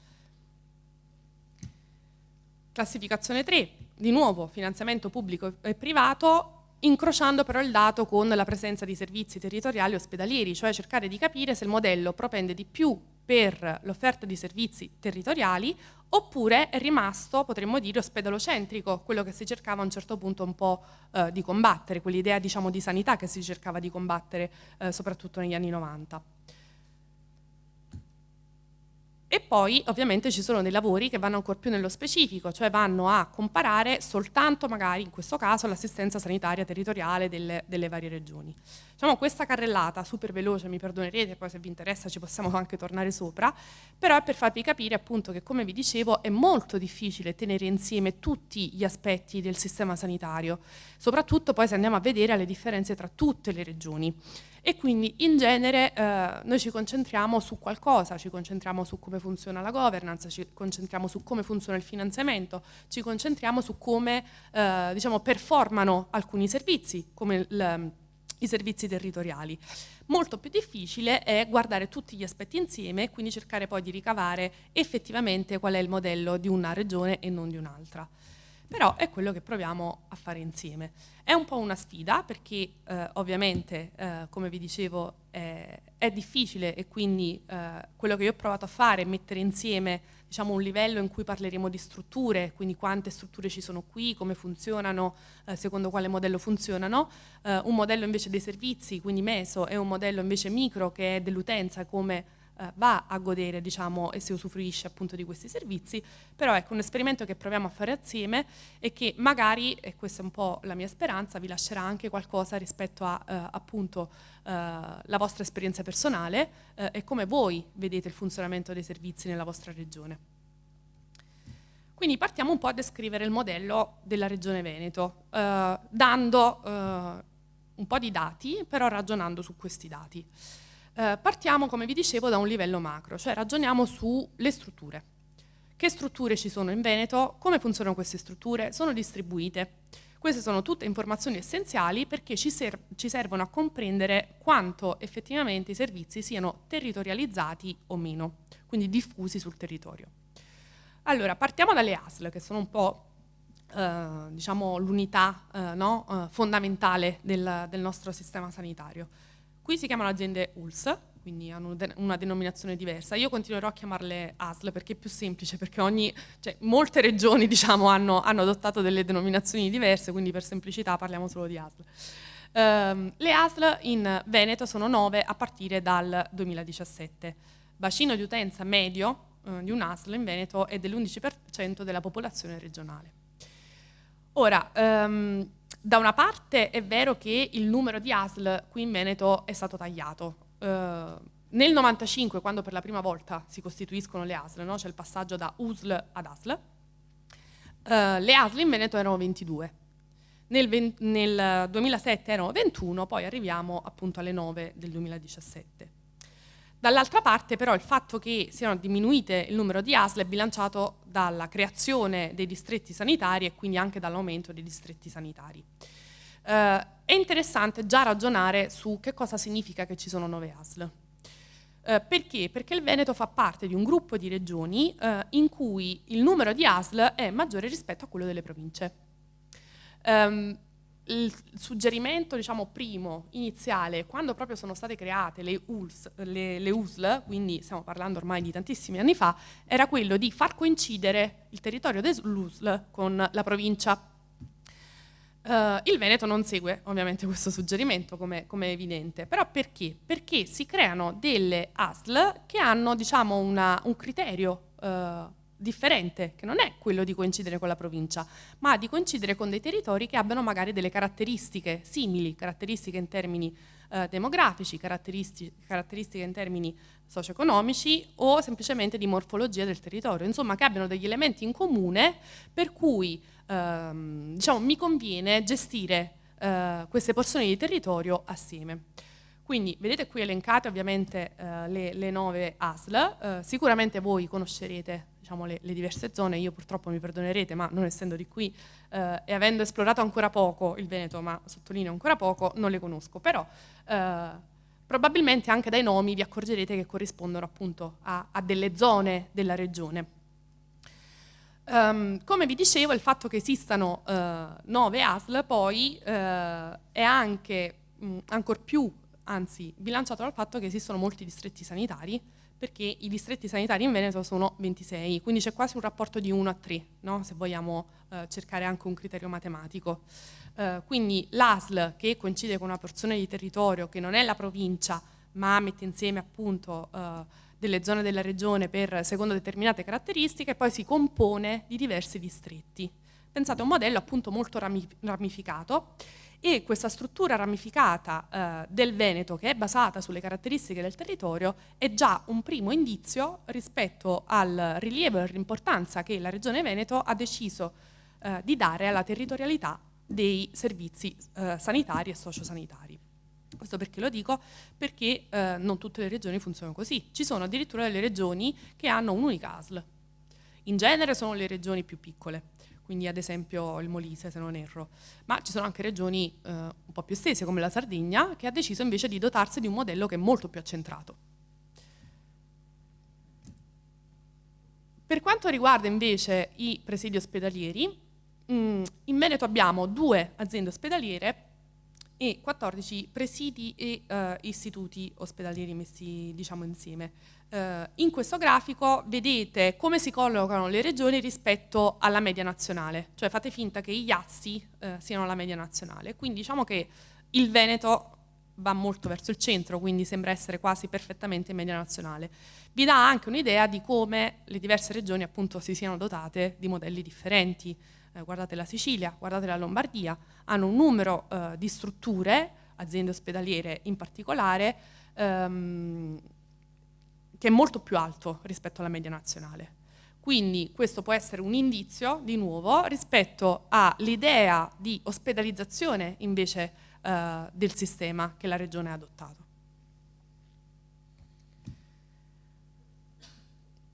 Classificazione 3, di nuovo finanziamento pubblico e privato, incrociando però il dato con la presenza di servizi territoriali ospedalieri, cioè cercare di capire se il modello propende di più per l'offerta di servizi territoriali oppure è rimasto, potremmo dire, ospedalocentrico, quello che si cercava a un certo punto un po' di combattere, quell'idea, diciamo, di sanità che si cercava di combattere soprattutto negli anni 90. E poi ovviamente ci sono dei lavori che vanno ancora più nello specifico, cioè vanno a comparare soltanto magari in questo caso l'assistenza sanitaria territoriale delle varie regioni. Diciamo, questa carrellata super veloce, mi perdonerete, poi se vi interessa ci possiamo anche tornare sopra, però è per farvi capire appunto che, come vi dicevo, è molto difficile tenere insieme tutti gli aspetti del sistema sanitario, soprattutto poi se andiamo a vedere le differenze tra tutte le regioni. E quindi in genere noi ci concentriamo su qualcosa, ci concentriamo su come funziona la governance, ci concentriamo su come funziona il finanziamento, ci concentriamo su come diciamo, performano alcuni servizi, come i servizi territoriali. Molto più difficile è guardare tutti gli aspetti insieme e quindi cercare poi di ricavare effettivamente qual è il modello di una regione e non di un'altra. Però è quello che proviamo a fare insieme. È un po' una sfida perché ovviamente, come vi dicevo, è difficile e quindi quello che io ho provato a fare è mettere insieme, diciamo, un livello in cui parleremo di strutture, quindi quante strutture ci sono qui, come funzionano, secondo quale modello funzionano, un modello invece dei servizi, quindi meso, e un modello invece micro che è dell'utenza, come va a godere, diciamo, e si usufruisce appunto di questi servizi. Però ecco, un esperimento che proviamo a fare assieme e che magari, e questa è un po' la mia speranza, vi lascerà anche qualcosa rispetto a appunto la vostra esperienza personale e come voi vedete il funzionamento dei servizi nella vostra regione. Quindi partiamo un po' a descrivere il modello della Regione Veneto, dando un po' di dati, però ragionando su questi dati. Partiamo, come vi dicevo, da un livello macro, cioè ragioniamo sulle strutture. Che strutture ci sono in Veneto? Come funzionano queste strutture? Sono distribuite. Queste sono tutte informazioni essenziali perché ci servono a comprendere quanto effettivamente i servizi siano territorializzati o meno, quindi diffusi sul territorio. Allora, partiamo dalle ASL, che sono un po' diciamo, l'unità fondamentale del nostro sistema sanitario. Qui si chiamano aziende ULS, quindi hanno una denominazione diversa. Io continuerò a chiamarle ASL perché è più semplice, perché molte regioni, diciamo, hanno adottato delle denominazioni diverse, quindi per semplicità parliamo solo di ASL. Le ASL in Veneto sono 9 a partire dal 2017. Bacino di utenza medio di un ASL in Veneto è dell'11% della popolazione regionale. Ora, da una parte è vero che il numero di ASL qui in Veneto è stato tagliato. Nel 95, quando per la prima volta si costituiscono le ASL, no? C'è il passaggio da USL ad ASL, le ASL in Veneto erano 22. Nel 2007 erano 21, poi arriviamo appunto alle 9 del 2017. Dall'altra parte però il fatto che siano diminuite il numero di ASL è bilanciato dalla creazione dei distretti sanitari e quindi anche dall'aumento dei distretti sanitari. È interessante già ragionare su che cosa significa che ci sono 9 ASL. Perché? Perché il Veneto fa parte di un gruppo di regioni in cui il numero di ASL è maggiore rispetto a quello delle province. Il suggerimento, diciamo, primo, iniziale, quando proprio sono state create le USL, quindi stiamo parlando ormai di tantissimi anni fa, era quello di far coincidere il territorio dell'USL con la provincia. Il Veneto non segue ovviamente questo suggerimento, come è evidente, però perché? Perché si creano delle ASL che hanno, diciamo, un criterio differente, che non è quello di coincidere con la provincia, ma di coincidere con dei territori che abbiano magari delle caratteristiche simili, caratteristiche in termini demografici, caratteristiche in termini socio-economici o semplicemente di morfologia del territorio, insomma che abbiano degli elementi in comune per cui diciamo, mi conviene gestire queste porzioni di territorio assieme. Quindi vedete qui elencate ovviamente le 9 ASL, sicuramente voi conoscerete, diciamo, le diverse zone, io purtroppo mi perdonerete, ma non essendo di qui e avendo esplorato ancora poco il Veneto, ma sottolineo ancora poco, non le conosco, però probabilmente anche dai nomi vi accorgerete che corrispondono appunto a delle zone della regione. Come vi dicevo, il fatto che esistano 9 ASL poi è anche ancor più, anzi, bilanciato dal fatto che esistono molti distretti sanitari, perché i distretti sanitari in Veneto sono 26, quindi c'è quasi un rapporto di 1 a 3, no? Se vogliamo cercare anche un criterio matematico. Quindi l'ASL che coincide con una porzione di territorio che non è la provincia, ma mette insieme appunto delle zone della regione secondo determinate caratteristiche, poi si compone di diversi distretti. Pensate a un modello appunto molto ramificato, e questa struttura ramificata del Veneto, che è basata sulle caratteristiche del territorio, è già un primo indizio rispetto al rilievo e all'importanza che la Regione Veneto ha deciso di dare alla territorialità dei servizi sanitari e sociosanitari. Questo perché lo dico? Perché non tutte le regioni funzionano così. Ci sono addirittura delle regioni che hanno un'unica ASL. In genere sono le regioni più piccole, quindi ad esempio il Molise, se non erro, ma ci sono anche regioni un po' più estese come la Sardegna, che ha deciso invece di dotarsi di un modello che è molto più accentrato. Per quanto riguarda invece i presidi ospedalieri, in Veneto abbiamo 2 aziende ospedaliere e 14 presidi e istituti ospedalieri messi, diciamo, insieme. In questo grafico vedete come si collocano le regioni rispetto alla media nazionale, cioè fate finta che gli assi siano la media nazionale, quindi diciamo che il Veneto va molto verso il centro, quindi sembra essere quasi perfettamente in media nazionale. Vi dà anche un'idea di come le diverse regioni appunto si siano dotate di modelli differenti. Guardate la Sicilia, guardate la Lombardia, hanno un numero di strutture, aziende ospedaliere in particolare, che è molto più alto rispetto alla media nazionale. Quindi questo può essere un indizio, di nuovo, rispetto all'idea di ospedalizzazione invece del sistema che la Regione ha adottato.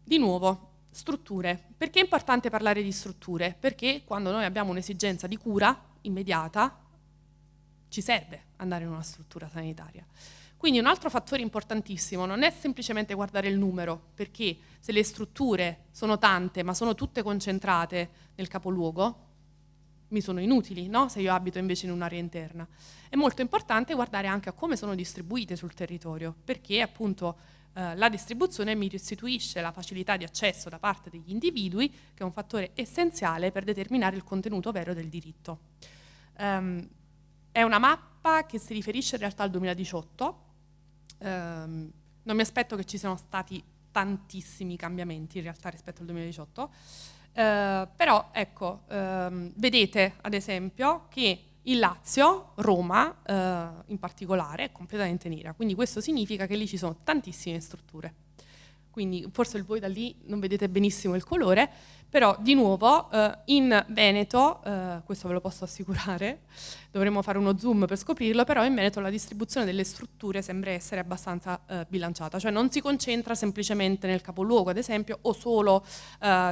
Di nuovo, strutture. Perché è importante parlare di strutture? Perché quando noi abbiamo un'esigenza di cura immediata, ci serve andare in una struttura sanitaria. Quindi un altro fattore importantissimo non è semplicemente guardare il numero, perché se le strutture sono tante ma sono tutte concentrate nel capoluogo, mi sono inutili, no? Se io abito invece in un'area interna. È molto importante guardare anche a come sono distribuite sul territorio, perché appunto la distribuzione mi restituisce la facilità di accesso da parte degli individui, che è un fattore essenziale per determinare il contenuto vero del diritto. È una mappa che si riferisce in realtà al 2018, non mi aspetto che ci siano stati tantissimi cambiamenti in realtà rispetto al 2018, Però ecco, vedete ad esempio che il Lazio, Roma in particolare, è completamente nera, quindi questo significa che lì ci sono tantissime strutture. Quindi forse voi da lì non vedete benissimo il colore, però di nuovo in Veneto, questo ve lo posso assicurare, dovremmo fare uno zoom per scoprirlo, però in Veneto la distribuzione delle strutture sembra essere abbastanza bilanciata, cioè non si concentra semplicemente nel capoluogo ad esempio o solo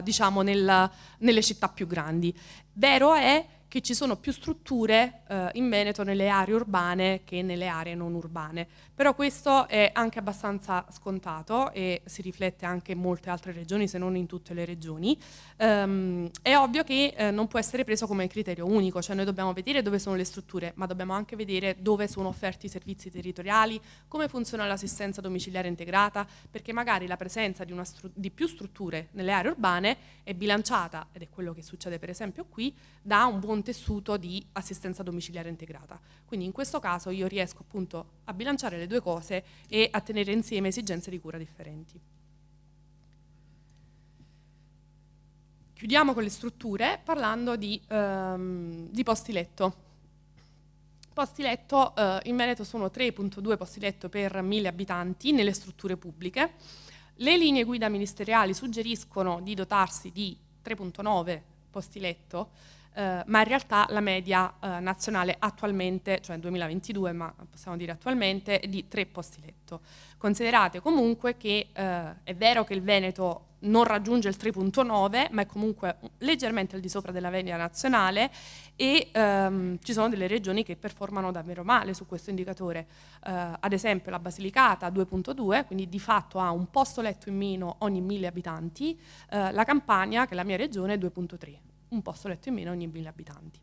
diciamo nelle città più grandi. Vero è che ci sono più strutture in Veneto nelle aree urbane che nelle aree non urbane, però questo è anche abbastanza scontato e si riflette anche in molte altre regioni, se non in tutte le regioni. È ovvio che non può essere preso come criterio unico, cioè noi dobbiamo vedere dove sono le strutture, ma dobbiamo anche vedere dove sono offerti i servizi territoriali, come funziona l'assistenza domiciliare integrata, perché magari la presenza di più strutture nelle aree urbane è bilanciata, ed è quello che succede per esempio qui, da un buon tessuto di assistenza domiciliare integrata. Quindi in questo caso io riesco appunto a bilanciare le due cose e a tenere insieme esigenze di cura differenti. Chiudiamo con le strutture parlando di posti letto. Posti letto in Veneto sono 3,2 posti letto per 1000 abitanti nelle strutture pubbliche. Le linee guida ministeriali suggeriscono di dotarsi di 3,9 posti letto, ma in realtà la media nazionale attualmente, cioè nel 2022, ma possiamo dire attualmente, è di 3 posti letto. Considerate comunque che è vero che il Veneto non raggiunge il 3,9, ma è comunque leggermente al di sopra della media nazionale e ci sono delle regioni che performano davvero male su questo indicatore. Ad esempio la Basilicata 2,2, quindi di fatto ha un posto letto in meno ogni 1000 abitanti, la Campania, che è la mia regione, 2,3, un posto letto in meno ogni 1000 abitanti.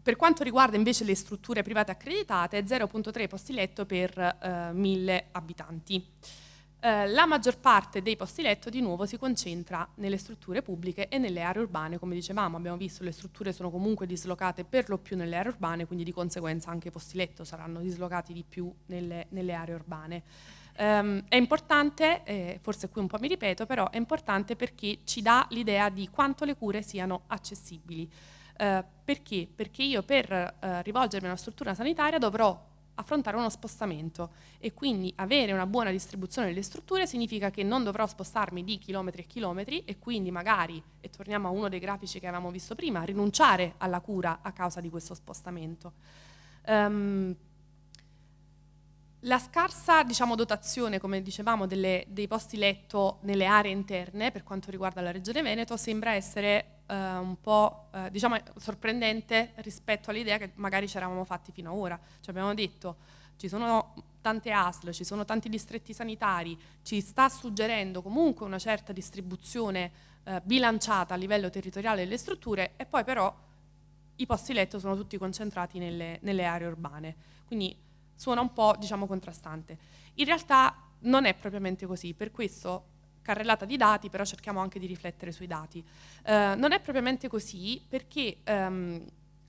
Per quanto riguarda invece le strutture private accreditate, 0,3 posti letto per 1000 abitanti. La maggior parte dei posti letto di nuovo si concentra nelle strutture pubbliche e nelle aree urbane, come dicevamo, abbiamo visto le strutture sono comunque dislocate per lo più nelle aree urbane, quindi di conseguenza anche i posti letto saranno dislocati di più nelle aree urbane. È importante, forse qui un po' mi ripeto, però è importante perché ci dà l'idea di quanto le cure siano accessibili. Perché? Perché io per rivolgermi a una struttura sanitaria dovrò affrontare uno spostamento e quindi avere una buona distribuzione delle strutture significa che non dovrò spostarmi di chilometri e chilometri e quindi magari, e torniamo a uno dei grafici che avevamo visto prima, rinunciare alla cura a causa di questo spostamento. La scarsa, diciamo, dotazione, come dicevamo, dei posti letto nelle aree interne per quanto riguarda la Regione Veneto sembra essere un po' diciamo, sorprendente rispetto all'idea che magari ci eravamo fatti fino ad ora. Cioè abbiamo detto ci sono tante ASL, ci sono tanti distretti sanitari, ci sta suggerendo comunque una certa distribuzione bilanciata a livello territoriale delle strutture e poi però i posti letto sono tutti concentrati nelle aree urbane. Quindi suona un po', diciamo, contrastante. In realtà non è propriamente così, per questo carrellata di dati, però cerchiamo anche di riflettere sui dati. Non è propriamente così perché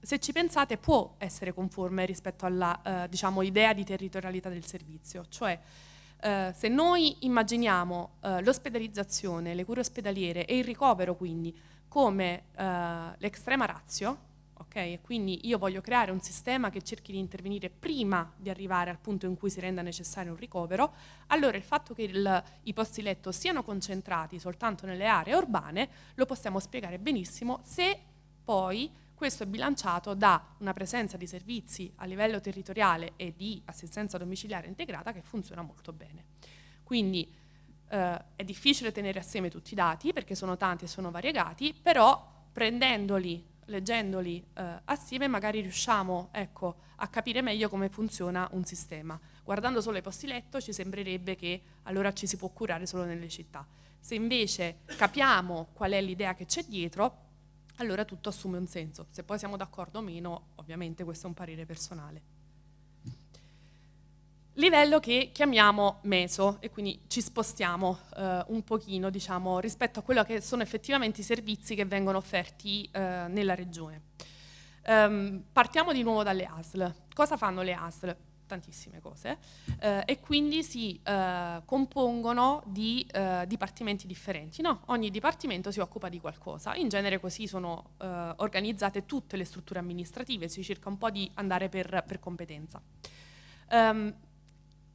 se ci pensate può essere conforme rispetto alla diciamo, idea di territorialità del servizio, cioè se noi immaginiamo l'ospedalizzazione, le cure ospedaliere e il ricovero quindi come l'extrema ratio, okay? Quindi io voglio creare un sistema che cerchi di intervenire prima di arrivare al punto in cui si renda necessario un ricovero, allora il fatto che i posti letto siano concentrati soltanto nelle aree urbane lo possiamo spiegare benissimo se poi questo è bilanciato da una presenza di servizi a livello territoriale e di assistenza domiciliare integrata che funziona molto bene. Quindi è difficile tenere assieme tutti i dati perché sono tanti e sono variegati, però prendendoli, leggendoli assieme magari riusciamo, ecco, a capire meglio come funziona un sistema. Guardando solo i posti letto ci sembrerebbe che allora ci si può curare solo nelle città. Se invece capiamo qual è l'idea che c'è dietro, allora tutto assume un senso. Se poi siamo d'accordo o meno, ovviamente questo è un parere personale. Livello che chiamiamo meso e quindi ci spostiamo un pochino, diciamo, rispetto a quello che sono effettivamente i servizi che vengono offerti nella regione. Partiamo di nuovo dalle ASL. Cosa fanno le ASL? tantissime cose, e quindi si compongono di dipartimenti differenti, no? Ogni dipartimento si occupa di qualcosa, in genere così sono organizzate tutte le strutture amministrative, si cerca un po' di andare per competenza.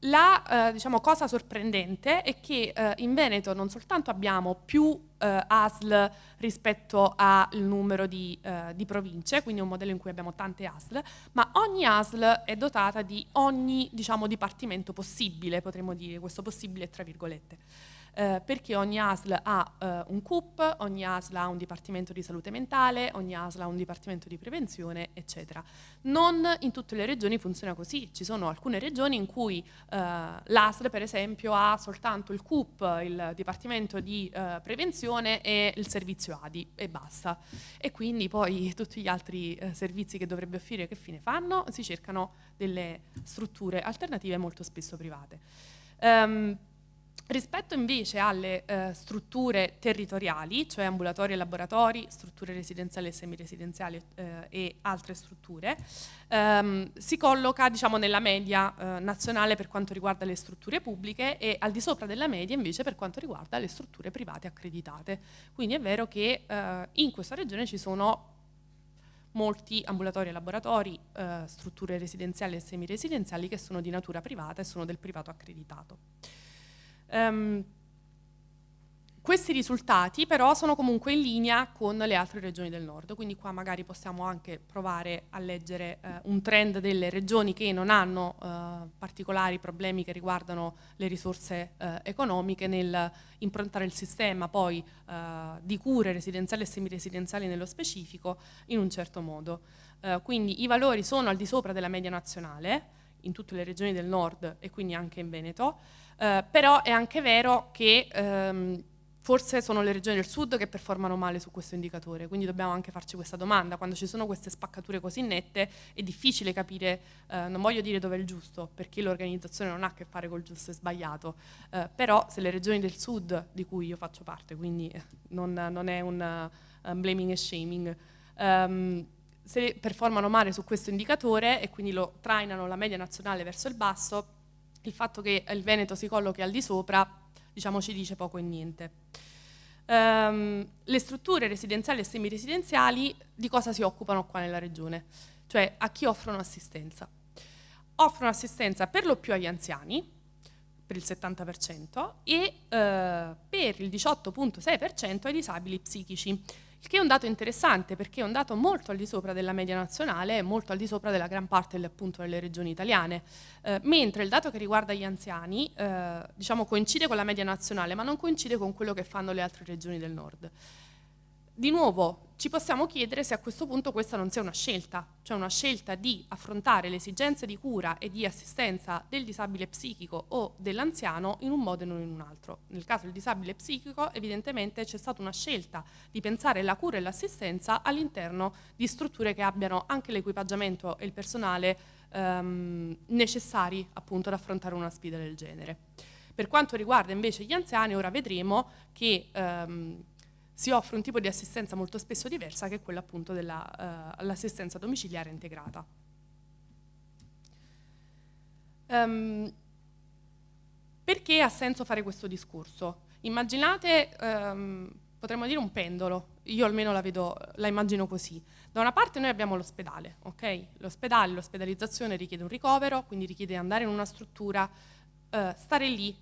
Diciamo, cosa sorprendente è che in Veneto non soltanto abbiamo più ASL rispetto al numero di province, quindi un modello in cui abbiamo tante ASL, ma ogni ASL è dotata di ogni, diciamo, dipartimento possibile, potremmo dire, questo possibile tra virgolette. Perché ogni ASL ha un CUP, ogni ASL ha un dipartimento di salute mentale, ogni ASL ha un dipartimento di prevenzione, eccetera. Non in tutte le regioni funziona così, ci sono alcune regioni in cui l'ASL per esempio ha soltanto il CUP, il dipartimento di prevenzione e il servizio ADI e basta, e quindi poi tutti gli altri servizi che dovrebbe offrire che fine fanno? Si cercano delle strutture alternative molto spesso private. Rispetto invece alle strutture territoriali, cioè ambulatori e laboratori, strutture residenziali e semiresidenziali e altre strutture, si colloca, diciamo, nella media nazionale per quanto riguarda le strutture pubbliche e al di sopra della media invece per quanto riguarda le strutture private accreditate. Quindi è vero che in questa regione ci sono molti ambulatori e laboratori, strutture residenziali e semiresidenziali che sono di natura privata e sono del privato accreditato. Questi risultati però sono comunque in linea con le altre regioni del nord, quindi qua magari possiamo anche provare a leggere un trend delle regioni che non hanno particolari problemi che riguardano le risorse economiche nel improntare il sistema poi di cure residenziali e semiresidenziali nello specifico in un certo modo. Quindi i valori sono al di sopra della media nazionale in tutte le regioni del nord e quindi anche in Veneto. Però è anche vero che forse sono le regioni del sud che performano male su questo indicatore, quindi dobbiamo anche farci questa domanda. Quando ci sono queste spaccature così nette è difficile capire, non voglio dire dove è il giusto, perché l'organizzazione non ha a che fare col giusto e sbagliato, però se le regioni del sud, di cui io faccio parte, quindi non è un blaming e shaming, se performano male su questo indicatore e quindi lo trainano la media nazionale verso il basso, il fatto che il Veneto si collochi al di sopra, diciamo, ci dice poco e niente. Le strutture residenziali e semiresidenziali di cosa si occupano qua nella regione? Cioè a chi offrono assistenza? Offrono assistenza per lo più agli anziani, per il 70%, e per il 18,6% ai disabili psichici. Il che è un dato interessante perché è un dato molto al di sopra della media nazionale e molto al di sopra della gran parte appunto delle regioni italiane, mentre il dato che riguarda gli anziani diciamo coincide con la media nazionale ma non coincide con quello che fanno le altre regioni del nord. Di nuovo ci possiamo chiedere se a questo punto questa non sia una scelta, cioè una scelta di affrontare le esigenze di cura e di assistenza del disabile psichico o dell'anziano in un modo e non in un altro. Nel caso del disabile psichico evidentemente c'è stata una scelta di pensare la cura e l'assistenza all'interno di strutture che abbiano anche l'equipaggiamento e il personale necessari appunto ad affrontare una sfida del genere. Per quanto riguarda invece gli anziani, ora vedremo che si offre un tipo di assistenza molto spesso diversa che è quella appunto dell'assistenza domiciliare integrata. Perché ha senso fare questo discorso? Immaginate, potremmo dire un pendolo, io almeno la immagino così. Da una parte noi abbiamo l'ospedale, ok? L'ospedale, l'ospedalizzazione richiede un ricovero, quindi richiede andare in una struttura, stare lì,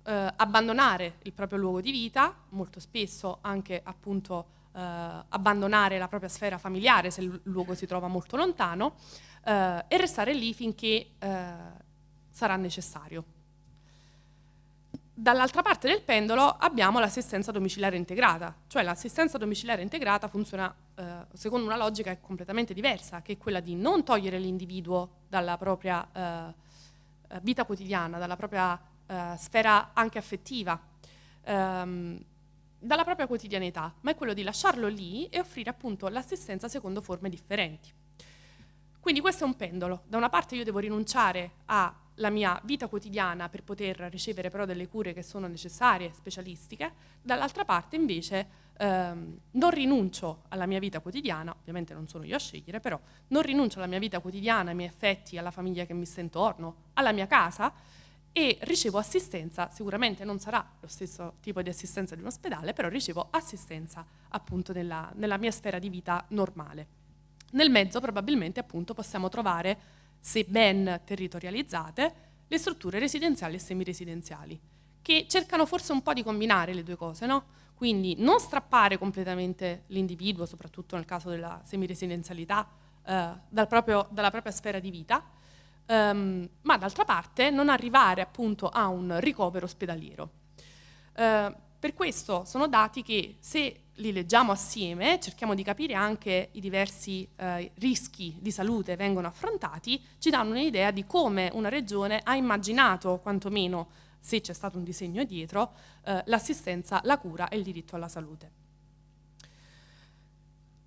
abbandonare il proprio luogo di vita, molto spesso anche appunto abbandonare la propria sfera familiare se il luogo si trova molto lontano e restare lì finché sarà necessario. Dall'altra parte del pendolo abbiamo l'assistenza domiciliare integrata, cioè l'assistenza domiciliare integrata funziona secondo una logica completamente diversa, che è quella di non togliere l'individuo dalla propria vita quotidiana, dalla propria sfera anche affettiva, dalla propria quotidianità, ma è quello di lasciarlo lì e offrire appunto l'assistenza secondo forme differenti. Quindi questo è un pendolo. Da una parte io devo rinunciare alla mia vita quotidiana per poter ricevere però delle cure che sono necessarie, specialistiche, dall'altra parte invece non rinuncio alla mia vita quotidiana, ovviamente non sono io a scegliere, però non rinuncio alla mia vita quotidiana, ai miei affetti, alla famiglia che mi sta intorno, alla mia casa, e ricevo assistenza. Sicuramente non sarà lo stesso tipo di assistenza di un ospedale, però ricevo assistenza appunto nella mia sfera di vita normale. Nel mezzo probabilmente appunto possiamo trovare, se ben territorializzate, le strutture residenziali e semiresidenziali, che cercano forse un po' di combinare le due cose, no? Quindi non strappare completamente l'individuo, soprattutto nel caso della semiresidenzialità, dalla propria sfera di vita, ma d'altra parte non arrivare appunto a un ricovero ospedaliero. Per questo sono dati che, se li leggiamo assieme, cerchiamo di capire anche i diversi rischi di salute vengono affrontati, ci danno un'idea di come una regione ha immaginato, quantomeno se c'è stato un disegno dietro, l'assistenza, la cura e il diritto alla salute.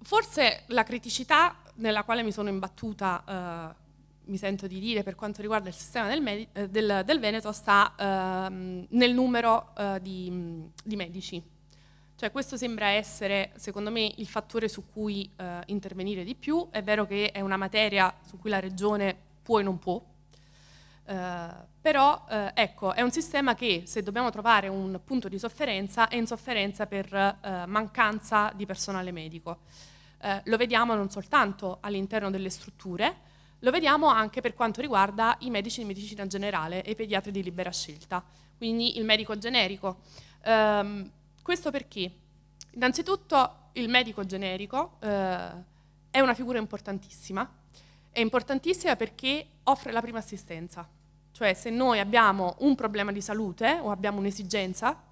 Forse la criticità nella quale mi sono imbattuta, mi sento di dire, per quanto riguarda il sistema del Veneto, sta nel numero di medici. Cioè questo sembra essere, secondo me, il fattore su cui intervenire di più. È vero che è una materia su cui la Regione può e non può, però ecco, è un sistema che, se dobbiamo trovare un punto di sofferenza, è in sofferenza per mancanza di personale medico. Lo vediamo non soltanto all'interno delle strutture, lo vediamo anche per quanto riguarda i medici di medicina generale e i pediatri di libera scelta, quindi il medico generico. Questo perché? Innanzitutto il medico generico è una figura importantissima. È importantissima perché offre la prima assistenza. Cioè, se noi abbiamo un problema di salute o abbiamo un'esigenza,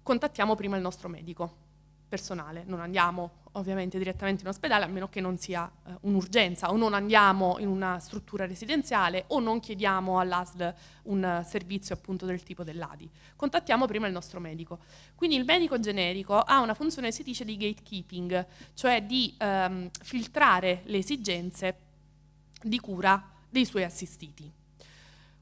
contattiamo prima il nostro medico personale. Non andiamo ovviamente direttamente in ospedale, a meno che non sia un'urgenza, o non andiamo in una struttura residenziale, o non chiediamo all'ASL un servizio appunto del tipo dell'ADI. Contattiamo prima il nostro medico. Quindi il medico generico ha una funzione, si dice, di gatekeeping, cioè di filtrare le esigenze di cura dei suoi assistiti.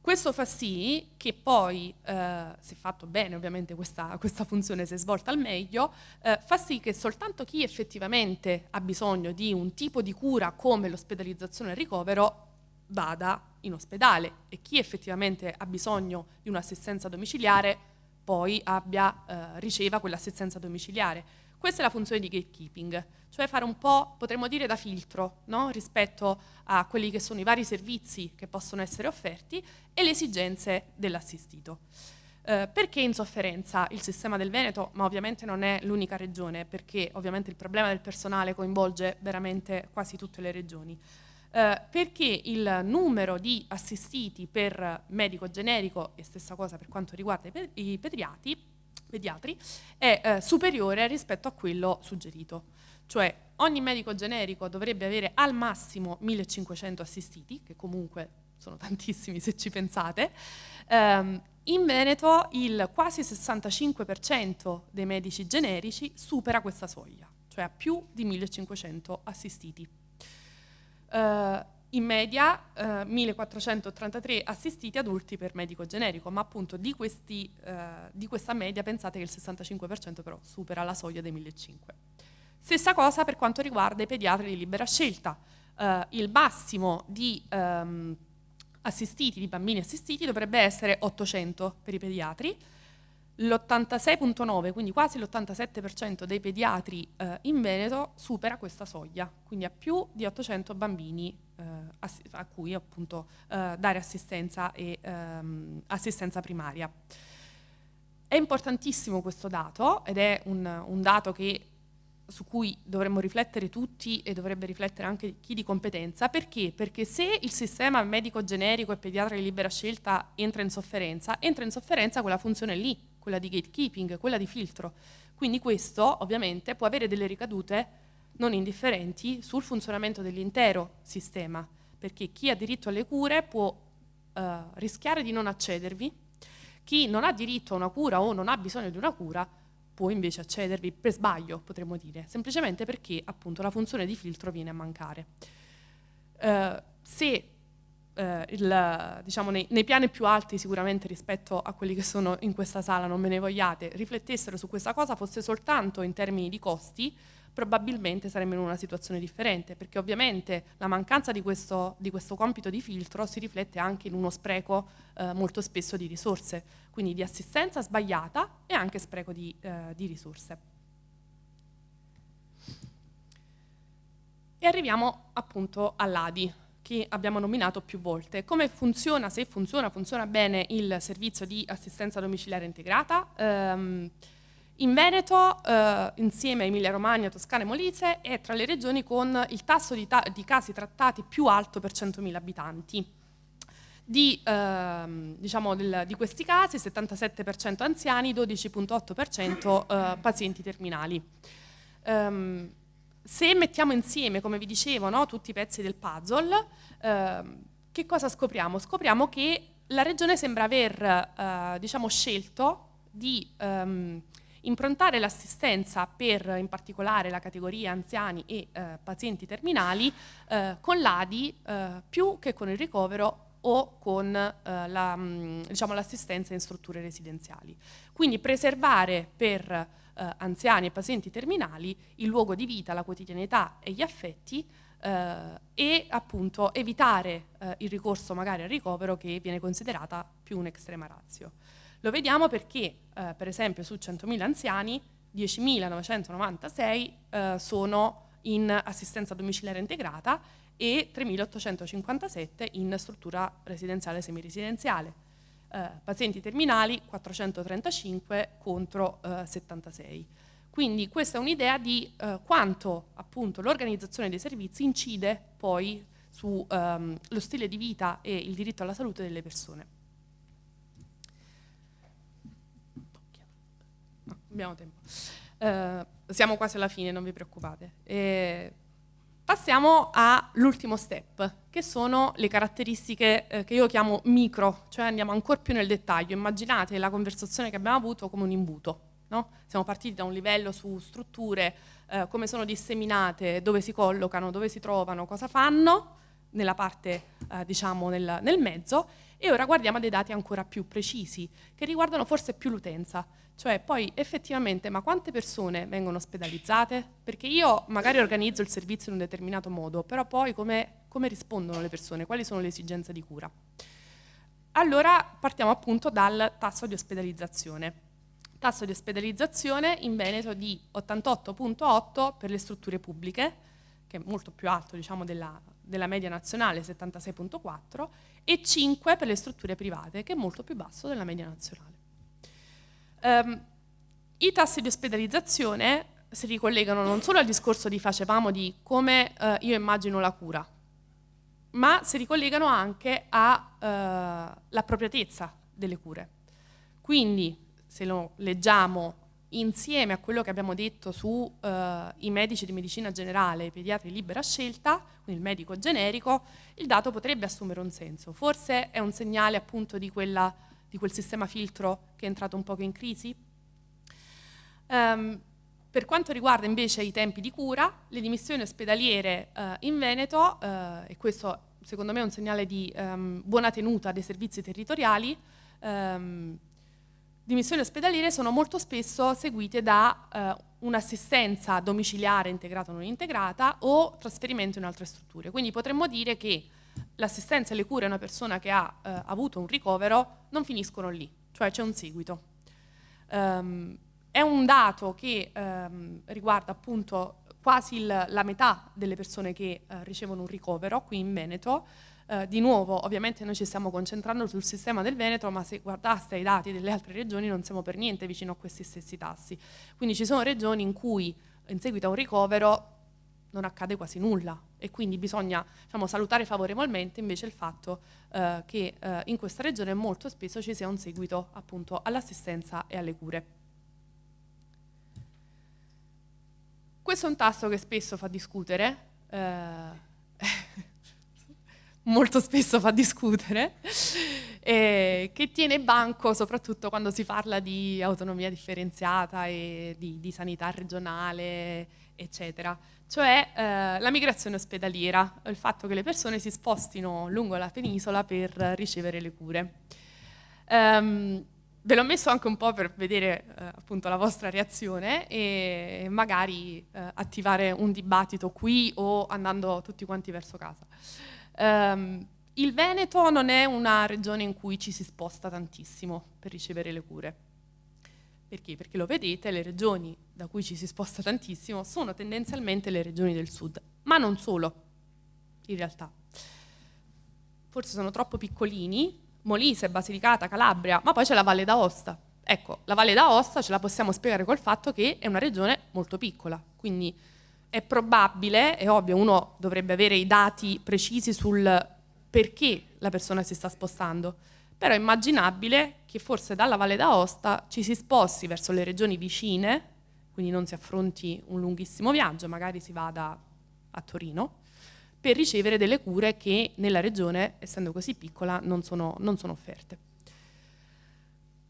Questo fa sì che poi, se fatto bene ovviamente questa funzione, se svolta al meglio, fa sì che soltanto chi effettivamente ha bisogno di un tipo di cura come l'ospedalizzazione e il ricovero vada in ospedale, e chi effettivamente ha bisogno di un'assistenza domiciliare poi riceva quell'assistenza domiciliare. Questa è la funzione di gatekeeping, cioè fare un po', potremmo dire, da filtro, no? Rispetto a quelli che sono i vari servizi che possono essere offerti e le esigenze dell'assistito. Perché in sofferenza il sistema del Veneto? Ma ovviamente non è l'unica regione, perché ovviamente il problema del personale coinvolge veramente quasi tutte le regioni. Perché il numero di assistiti per medico generico, e stessa cosa per quanto riguarda i pediatri, è superiore rispetto a quello suggerito. Cioè ogni medico generico dovrebbe avere al massimo 1500 assistiti, che comunque sono tantissimi se ci pensate. In Veneto il quasi 65% dei medici generici supera questa soglia, cioè ha più di 1500 assistiti. In media 1433 assistiti adulti per medico generico, ma appunto di questa media pensate che il 65% però supera la soglia dei 1500. Stessa cosa per quanto riguarda i pediatri di libera scelta. Il massimo di assistiti, di bambini assistiti, dovrebbe essere 800 per i pediatri. L'86,9, quindi quasi l'87% dei pediatri in Veneto supera questa soglia, quindi ha più di 800 bambini a cui appunto dare assistenza e assistenza primaria. È importantissimo questo dato, ed è un dato su cui dovremmo riflettere tutti, e dovrebbe riflettere anche chi di competenza. Perché? Perché se il sistema medico generico e pediatra di libera scelta entra in sofferenza quella funzione lì, quella di gatekeeping, quella di filtro. Quindi questo ovviamente può avere delle ricadute non indifferenti sul funzionamento dell'intero sistema, perché chi ha diritto alle cure può rischiare di non accedervi, chi non ha diritto a una cura o non ha bisogno di una cura può invece accedervi per sbaglio, potremmo dire, semplicemente perché appunto la funzione di filtro viene a mancare. Se diciamo, nei piani più alti sicuramente rispetto a quelli che sono in questa sala, non me ne vogliate, riflettessero su questa cosa, fosse soltanto in termini di costi, probabilmente saremmo in una situazione differente, perché ovviamente la mancanza di questo compito di filtro si riflette anche in uno spreco molto spesso di risorse, quindi di assistenza sbagliata e anche spreco di risorse. E arriviamo appunto all'ADI, che abbiamo nominato più volte. Come funziona, se funziona bene il servizio di assistenza domiciliare integrata? In Veneto, insieme a Emilia Romagna, Toscana e Molise, è tra le regioni con il tasso di casi trattati più alto per 100.000 abitanti. Di questi casi, 77% anziani, 12,8% pazienti terminali. Se mettiamo insieme, come vi dicevo, no, tutti i pezzi del puzzle, che cosa scopriamo? Scopriamo che la Regione sembra aver scelto di improntare l'assistenza per, in particolare, la categoria anziani e pazienti terminali con l'ADI più che con il ricovero o con l'assistenza in strutture residenziali. Quindi preservare per anziani e pazienti terminali il luogo di vita, la quotidianità e gli affetti e appunto evitare il ricorso magari al ricovero, che viene considerata più un'estrema ratio. Lo vediamo perché per esempio su 100.000 anziani 10.996 sono in assistenza domiciliare integrata e 3.857 in struttura residenziale e semiresidenziale. Pazienti terminali 435 contro 76. Quindi questa è un'idea di quanto appunto l'organizzazione dei servizi incide poi su lo stile di vita e il diritto alla salute delle persone. No, abbiamo tempo. Siamo quasi alla fine, non vi preoccupate. Passiamo all'ultimo step, che sono le caratteristiche che io chiamo micro, cioè andiamo ancora più nel dettaglio. Immaginate la conversazione che abbiamo avuto come un imbuto, no? Siamo partiti da un livello su strutture, come sono disseminate, dove si collocano, dove si trovano, cosa fanno, nella parte nel mezzo, e ora guardiamo a dei dati ancora più precisi, che riguardano forse più l'utenza. Cioè poi effettivamente, ma quante persone vengono ospedalizzate? Perché io magari organizzo il servizio in un determinato modo, però poi come rispondono le persone? Quali sono le esigenze di cura? Allora partiamo appunto dal tasso di ospedalizzazione. Tasso di ospedalizzazione in Veneto di 88,8 per le strutture pubbliche, che è molto più alto della media nazionale, 76,4, e 5 per le strutture private, che è molto più basso della media nazionale. I tassi di ospedalizzazione si ricollegano non solo al discorso di facevamo di come io immagino la cura, ma si ricollegano anche all'appropriatezza delle cure. Quindi, se lo leggiamo insieme a quello che abbiamo detto su i medici di medicina generale, i pediatri libera scelta, quindi il medico generico, il dato potrebbe assumere un senso. Forse è un segnale appunto di quel sistema filtro che è entrato un poco in crisi. Per quanto riguarda invece i tempi di cura, le dimissioni ospedaliere in Veneto, e questo secondo me è un segnale di buona tenuta dei servizi territoriali, dimissioni ospedaliere sono molto spesso seguite da un'assistenza domiciliare integrata o non integrata o trasferimento in altre strutture. Quindi potremmo dire che l'assistenza e le cure a una persona che ha avuto un ricovero non finiscono lì, cioè c'è un seguito. È un dato che riguarda appunto quasi la metà delle persone che ricevono un ricovero qui in Veneto. Di nuovo, ovviamente noi ci stiamo concentrando sul sistema del Veneto, ma se guardaste i dati delle altre regioni non siamo per niente vicino a questi stessi tassi. Quindi ci sono regioni in cui in seguito a un ricovero non accade quasi nulla e quindi bisogna salutare favorevolmente invece il fatto che in questa regione molto spesso ci sia un seguito appunto all'assistenza e alle cure. Questo è un tasto che spesso fa discutere, molto spesso fa discutere, che tiene banco soprattutto quando si parla di autonomia differenziata e di sanità regionale, eccetera. Cioè la migrazione ospedaliera, il fatto che le persone si spostino lungo la penisola per ricevere le cure. Ve l'ho messo anche un po' per vedere appunto la vostra reazione e magari attivare un dibattito qui o andando tutti quanti verso casa. Il Veneto non è una regione in cui ci si sposta tantissimo per ricevere le cure. Perché? Perché lo vedete, le regioni da cui ci si sposta tantissimo sono tendenzialmente le regioni del sud, ma non solo, in realtà. Forse sono troppo piccolini, Molise, Basilicata, Calabria, ma poi c'è la Valle d'Aosta. Ecco, la Valle d'Aosta ce la possiamo spiegare col fatto che è una regione molto piccola, quindi è probabile, è ovvio, uno dovrebbe avere i dati precisi sul perché la persona si sta spostando, però è immaginabile che forse dalla Valle d'Aosta ci si sposti verso le regioni vicine, quindi non si affronti un lunghissimo viaggio, magari si vada a Torino, per ricevere delle cure che nella regione, essendo così piccola, non sono offerte.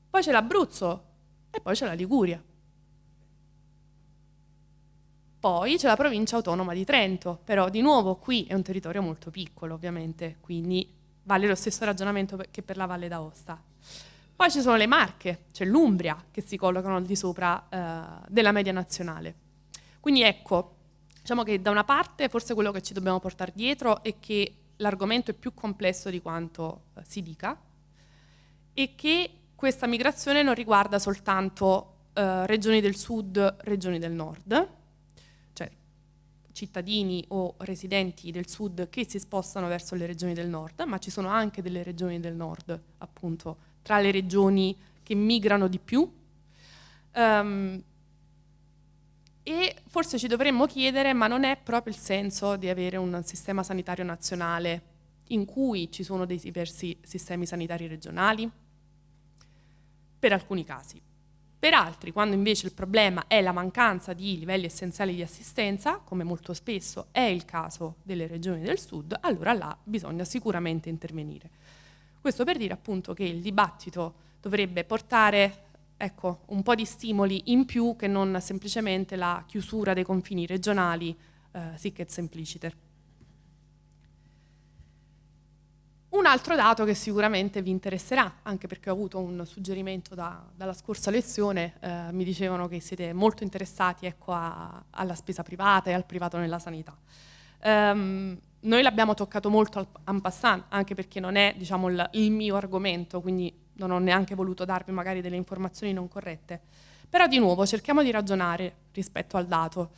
Poi c'è l'Abruzzo e poi c'è la Liguria. Poi c'è la provincia autonoma di Trento, però di nuovo qui è un territorio molto piccolo ovviamente, quindi vale lo stesso ragionamento che per la Valle d'Aosta. Poi ci sono le Marche, c'è l'Umbria che si collocano al di sopra della media nazionale. Quindi ecco, diciamo che da una parte forse quello che ci dobbiamo portare dietro è che l'argomento è più complesso di quanto si dica e che questa migrazione non riguarda soltanto regioni del sud, regioni del nord, cioè cittadini o residenti del sud che si spostano verso le regioni del nord, ma ci sono anche delle regioni del nord, appunto, tra le regioni che migrano di più. E forse ci dovremmo chiedere, ma non è proprio il senso di avere un sistema sanitario nazionale in cui ci sono dei diversi sistemi sanitari regionali? Per alcuni casi. Per altri, quando invece il problema è la mancanza di livelli essenziali di assistenza, come molto spesso è il caso delle regioni del sud, allora là bisogna sicuramente intervenire. Questo per dire appunto che il dibattito dovrebbe portare un po' di stimoli in più che non semplicemente la chiusura dei confini regionali sic et simpliciter. Un altro dato che sicuramente vi interesserà, anche perché ho avuto un suggerimento dalla scorsa lezione, mi dicevano che siete molto interessati alla spesa privata e al privato nella sanità. Noi l'abbiamo toccato molto en passant, anche perché non è il mio argomento, quindi non ho neanche voluto darvi magari delle informazioni non corrette. Però di nuovo cerchiamo di ragionare rispetto al dato.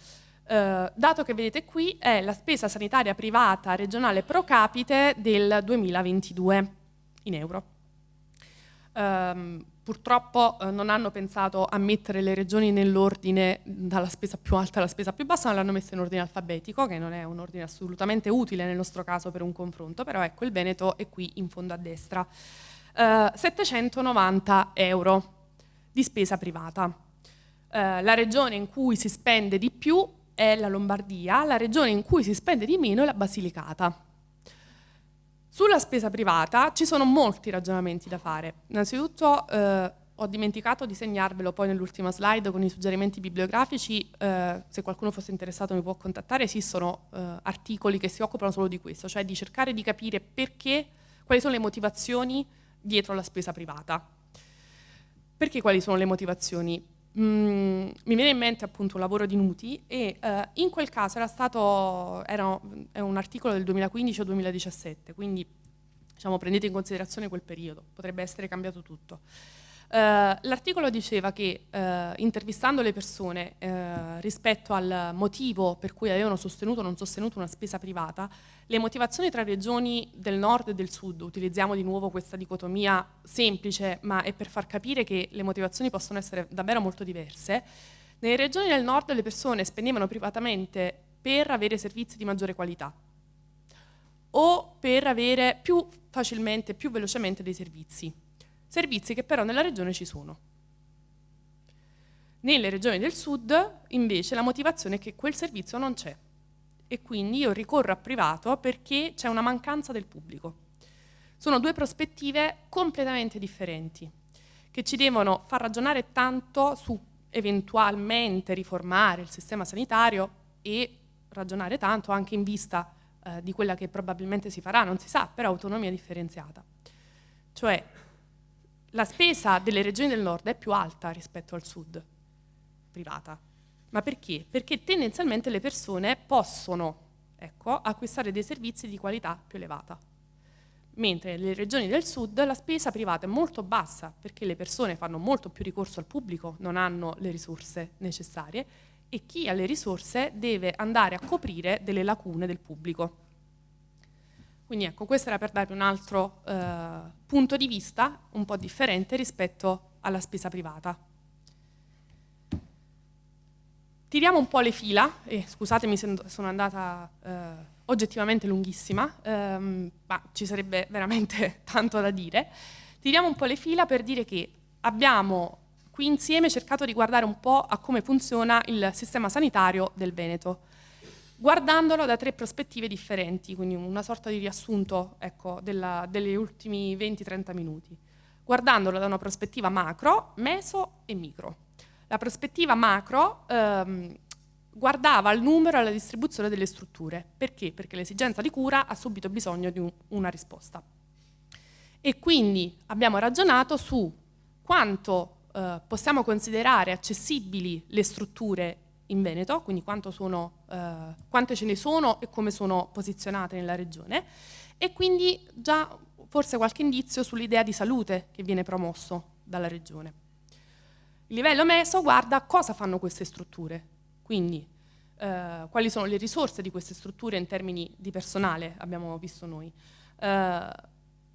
Dato che vedete qui è la spesa sanitaria privata regionale pro capite del 2022 in euro. Purtroppo non hanno pensato a mettere le regioni nell'ordine dalla spesa più alta alla spesa più bassa, ma l'hanno messa in ordine alfabetico, che non è un ordine assolutamente utile nel nostro caso per un confronto, però ecco il Veneto è qui in fondo a destra. 790 euro di spesa privata. La regione in cui si spende di più è la Lombardia, la regione in cui si spende di meno è la Basilicata. Sulla spesa privata ci sono molti ragionamenti da fare. Innanzitutto ho dimenticato di segnarvelo poi nell'ultima slide con i suggerimenti bibliografici, se qualcuno fosse interessato mi può contattare, esistono articoli che si occupano solo di questo, cioè di cercare di capire quali sono le motivazioni dietro la spesa privata. Perché quali sono le motivazioni? Mi viene in mente appunto un lavoro di Nuti e in quel caso è un articolo del 2015 o 2017, quindi prendete in considerazione quel periodo, potrebbe essere cambiato tutto. L'articolo diceva che intervistando le persone rispetto al motivo per cui avevano sostenuto o non sostenuto una spesa privata, le motivazioni tra regioni del nord e del sud, utilizziamo di nuovo questa dicotomia semplice, ma è per far capire che le motivazioni possono essere davvero molto diverse. Nelle regioni del nord le persone spendevano privatamente per avere servizi di maggiore qualità o per avere più facilmente, più velocemente dei servizi che però nella regione ci sono. Nelle regioni del sud invece la motivazione è che quel servizio non c'è e quindi io ricorro a privato perché c'è una mancanza del pubblico. Sono due prospettive completamente differenti, che ci devono far ragionare tanto su eventualmente riformare il sistema sanitario e ragionare tanto anche in vista di quella che probabilmente si farà, non si sa, per autonomia differenziata. Cioè, la spesa delle regioni del nord è più alta rispetto al sud, privata. Ma perché? Perché tendenzialmente le persone possono, acquistare dei servizi di qualità più elevata. Mentre nelle regioni del sud la spesa privata è molto bassa, perché le persone fanno molto più ricorso al pubblico, non hanno le risorse necessarie, e chi ha le risorse deve andare a coprire delle lacune del pubblico. Quindi ecco, questo era per darvi un altro punto di vista un po' differente rispetto alla spesa privata. Tiriamo un po' le fila, e scusatemi se sono andata oggettivamente lunghissima, ma ci sarebbe veramente tanto da dire. Tiriamo un po' le fila per dire che abbiamo qui insieme cercato di guardare un po' a come funziona il sistema sanitario del Veneto, guardandolo da 3 prospettive differenti, quindi una sorta di riassunto degli ultimi 20-30 minuti. Guardandolo da una prospettiva macro, meso e micro. La prospettiva macro guardava al numero e alla distribuzione delle strutture. Perché? Perché l'esigenza di cura ha subito bisogno di una risposta. E quindi abbiamo ragionato su quanto possiamo considerare accessibili le strutture in Veneto, quindi quante ce ne sono e come sono posizionate nella regione, e quindi già forse qualche indizio sull'idea di salute che viene promosso dalla regione. Il livello meso guarda cosa fanno queste strutture, quindi quali sono le risorse di queste strutture in termini di personale, abbiamo visto noi.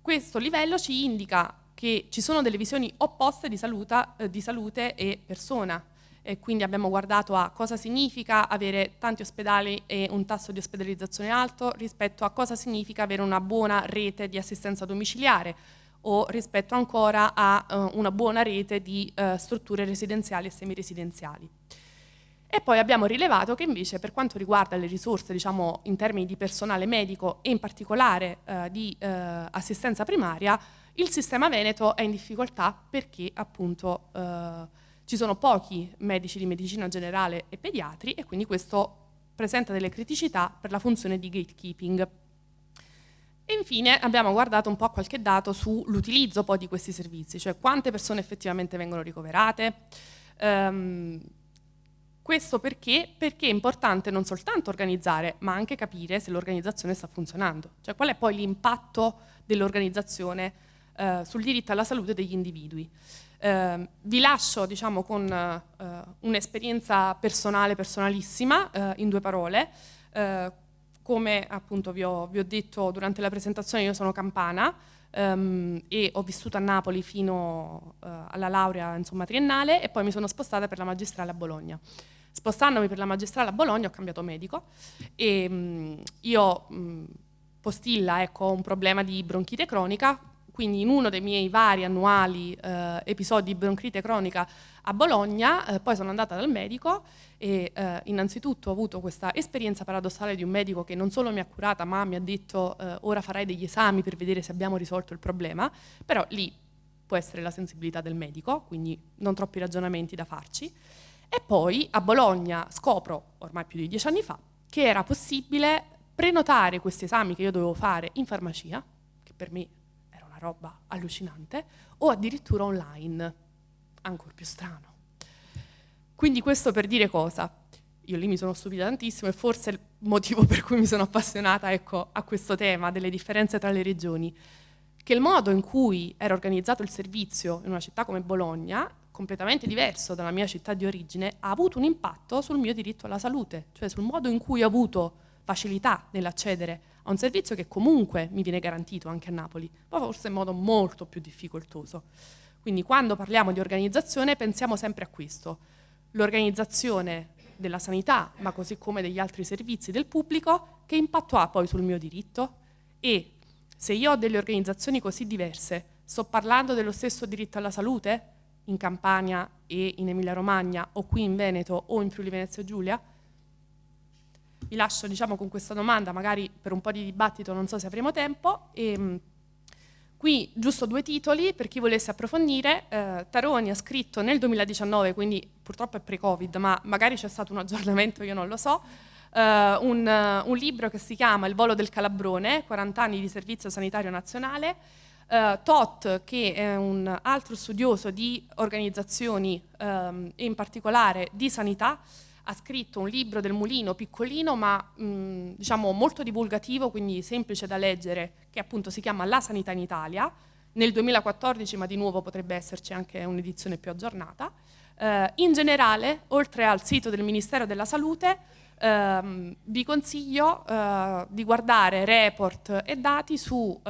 Questo livello ci indica che ci sono delle visioni opposte di salute e persona, e quindi abbiamo guardato a cosa significa avere tanti ospedali e un tasso di ospedalizzazione alto rispetto a cosa significa avere una buona rete di assistenza domiciliare, o rispetto ancora a una buona rete di strutture residenziali e semiresidenziali. E poi abbiamo rilevato che invece per quanto riguarda le risorse, diciamo, in termini di personale medico e in particolare di assistenza primaria, il sistema veneto è in difficoltà perché appunto ci sono pochi medici di medicina generale e pediatri, e quindi questo presenta delle criticità per la funzione di gatekeeping. E infine abbiamo guardato un po' qualche dato sull'utilizzo poi di questi servizi, cioè quante persone effettivamente vengono ricoverate. Questo perché? Perché è importante non soltanto organizzare, ma anche capire se l'organizzazione sta funzionando, cioè qual è poi l'impatto dell'organizzazione sul diritto alla salute degli individui. Vi lascio, diciamo, con un'esperienza personalissima, in 2 parole. Come appunto vi ho detto durante la presentazione, io sono campana e ho vissuto a Napoli fino alla laurea, insomma, triennale, e poi mi sono spostata per la magistrale a Bologna. Spostandomi per la magistrale a Bologna ho cambiato medico e io postilla, ho un problema di bronchite cronica. Quindi in uno dei miei vari annuali episodi di bronchite cronica a Bologna, poi sono andata dal medico e innanzitutto ho avuto questa esperienza paradossale di un medico che non solo mi ha curata, ma mi ha detto ora farai degli esami per vedere se abbiamo risolto il problema, però lì può essere la sensibilità del medico, quindi non troppi ragionamenti da farci. E poi a Bologna scopro, ormai più di 10 anni fa, che era possibile prenotare questi esami che io dovevo fare in farmacia, che per me roba allucinante, o addirittura online, ancora più strano. Quindi questo per dire cosa? Io lì mi sono stupita tantissimo, e forse il motivo per cui mi sono appassionata, a questo tema delle differenze tra le regioni, che il modo in cui era organizzato il servizio in una città come Bologna, completamente diverso dalla mia città di origine, ha avuto un impatto sul mio diritto alla salute, cioè sul modo in cui ho avuto facilità nell'accedere a un servizio che comunque mi viene garantito anche a Napoli, ma forse in modo molto più difficoltoso. Quindi quando parliamo di organizzazione pensiamo sempre a questo: l'organizzazione della sanità, ma così come degli altri servizi del pubblico, che impatto ha poi sul mio diritto? E se io ho delle organizzazioni così diverse, sto parlando dello stesso diritto alla salute in Campania e in Emilia Romagna, o qui in Veneto o in Friuli Venezia Giulia? Vi lascio, diciamo, con questa domanda, magari per un po' di dibattito, non so se avremo tempo, e Qui giusto 2 titoli per chi volesse approfondire. Taroni ha scritto nel 2019, quindi purtroppo è pre-Covid, ma magari c'è stato un aggiornamento, io non lo so, un libro che si chiama Il volo del Calabrone, 40 anni di servizio sanitario nazionale. Tot, che è un altro studioso di organizzazioni e in particolare di sanità, ha scritto un libro del mulino piccolino ma diciamo molto divulgativo, quindi semplice da leggere, che appunto si chiama La sanità in Italia, nel 2014, ma di nuovo potrebbe esserci anche un'edizione più aggiornata. In generale, oltre al sito del Ministero della Salute, vi consiglio di guardare report e dati su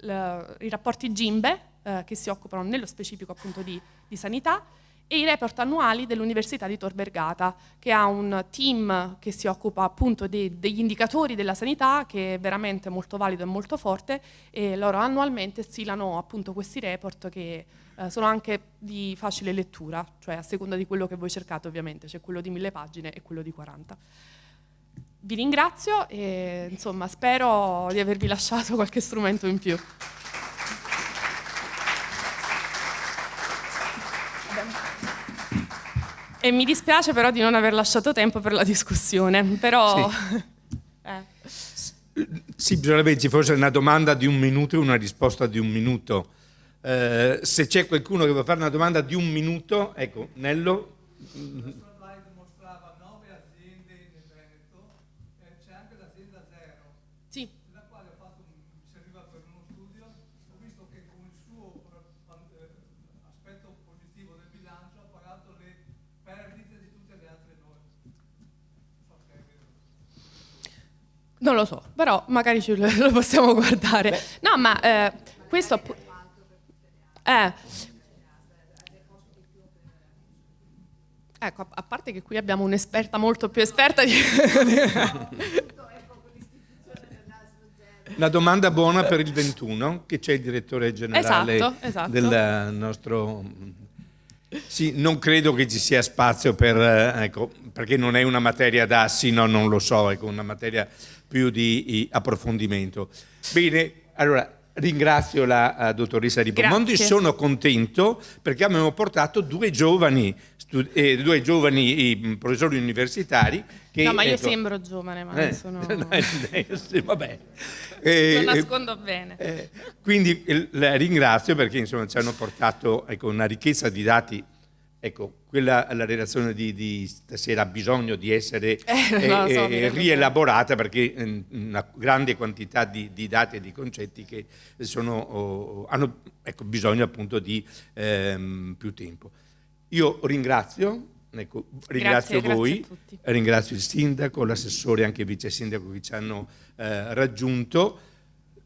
i rapporti GIMBE, che si occupano nello specifico appunto di sanità, e i report annuali dell'Università di Tor Vergata, che ha un team che si occupa appunto degli indicatori della sanità, che è veramente molto valido e molto forte, e loro annualmente stilano appunto questi report che sono anche di facile lettura, cioè a seconda di quello che voi cercate ovviamente, c'è quello di 1000 pagine e quello di 40. Vi ringrazio e insomma spero di avervi lasciato qualche strumento in più. E mi dispiace però di non aver lasciato tempo per la discussione, però... Sì, bisognerebbe ci fosse una domanda di 1 minuto e una risposta di 1 minuto. Se c'è qualcuno che vuole fare una domanda di 1 minuto, ecco, Nello. Sì. La quale serviva per uno studio, ho visto che con il suo aspetto positivo del bilancio ha pagato le perdite di tutte le altre norme. Non so se è vero. Non lo so, però magari lo possiamo guardare. No, ma questo... Ecco, a parte che qui abbiamo un'esperta molto più esperta di... Una domanda buona per il 21, che c'è il direttore generale esatto. del nostro... Sì, non credo che ci sia spazio per, ecco, perché non è una materia da sì, no, non lo so, ecco, una materia più di approfondimento. Bene, allora ringrazio la dottoressa Di Pomondi, sono contento perché abbiamo portato 2 giovani professori universitari che, no, ma io ecco, sembro giovane, ma non sono... sì, vabbè. Lo nascondo bene. Quindi la ringrazio perché insomma ci hanno portato, ecco, una ricchezza di dati. Ecco, la relazione di stasera ha bisogno di essere rielaborata perché una grande quantità di dati e di concetti che hanno ecco, bisogno appunto di più tempo. Io ringrazio voi, ringrazio il sindaco, l'assessore e anche il vice sindaco che ci hanno raggiunto.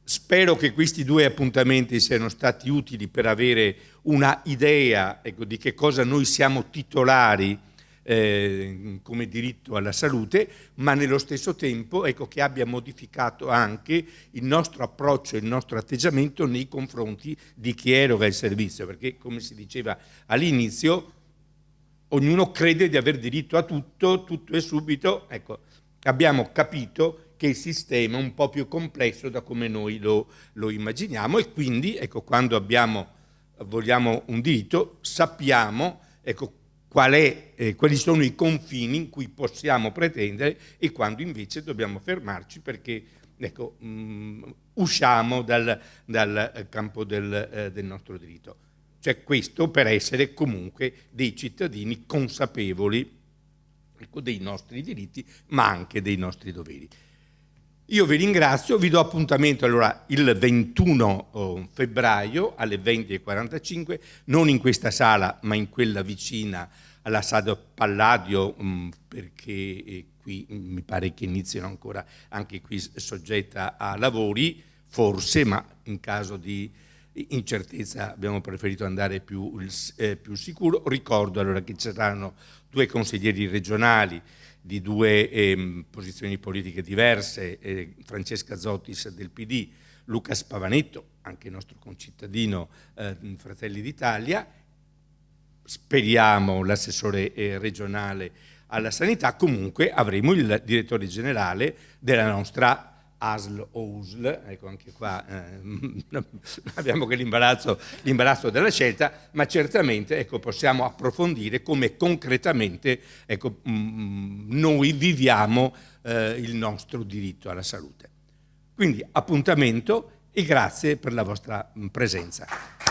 Spero che questi 2 appuntamenti siano stati utili per avere una idea, ecco, di che cosa noi siamo titolari come diritto alla salute, ma nello stesso tempo, ecco, che abbia modificato anche il nostro approccio e il nostro atteggiamento nei confronti di chi eroga il servizio, perché come si diceva all'inizio ognuno crede di aver diritto a tutto e subito. Ecco, abbiamo capito che il sistema è un po' più complesso da come noi lo immaginiamo e quindi, ecco, quando vogliamo un diritto, sappiamo, ecco, quali sono i confini in cui possiamo pretendere e quando invece dobbiamo fermarci perché, ecco, usciamo dal campo del nostro diritto. Cioè questo per essere comunque dei cittadini consapevoli, ecco, dei nostri diritti ma anche dei nostri doveri. Io vi ringrazio, vi do appuntamento allora il 21 febbraio alle 20:45, non in questa sala ma in quella vicina alla sala Palladio, perché qui mi pare che iniziano ancora anche qui soggetta a lavori, forse, ma in caso di incertezza abbiamo preferito andare più sicuro. Ricordo allora che ci saranno 2 consiglieri regionali di 2 posizioni politiche diverse, Francesca Zottis del PD, Luca Spavanetto, anche nostro concittadino Fratelli d'Italia, speriamo l'assessore regionale alla sanità, comunque avremo il direttore generale della nostra ASL o USL, ecco anche qua abbiamo che l'imbarazzo della scelta, ma certamente ecco, possiamo approfondire come concretamente ecco, noi viviamo il nostro diritto alla salute. Quindi appuntamento e grazie per la vostra presenza.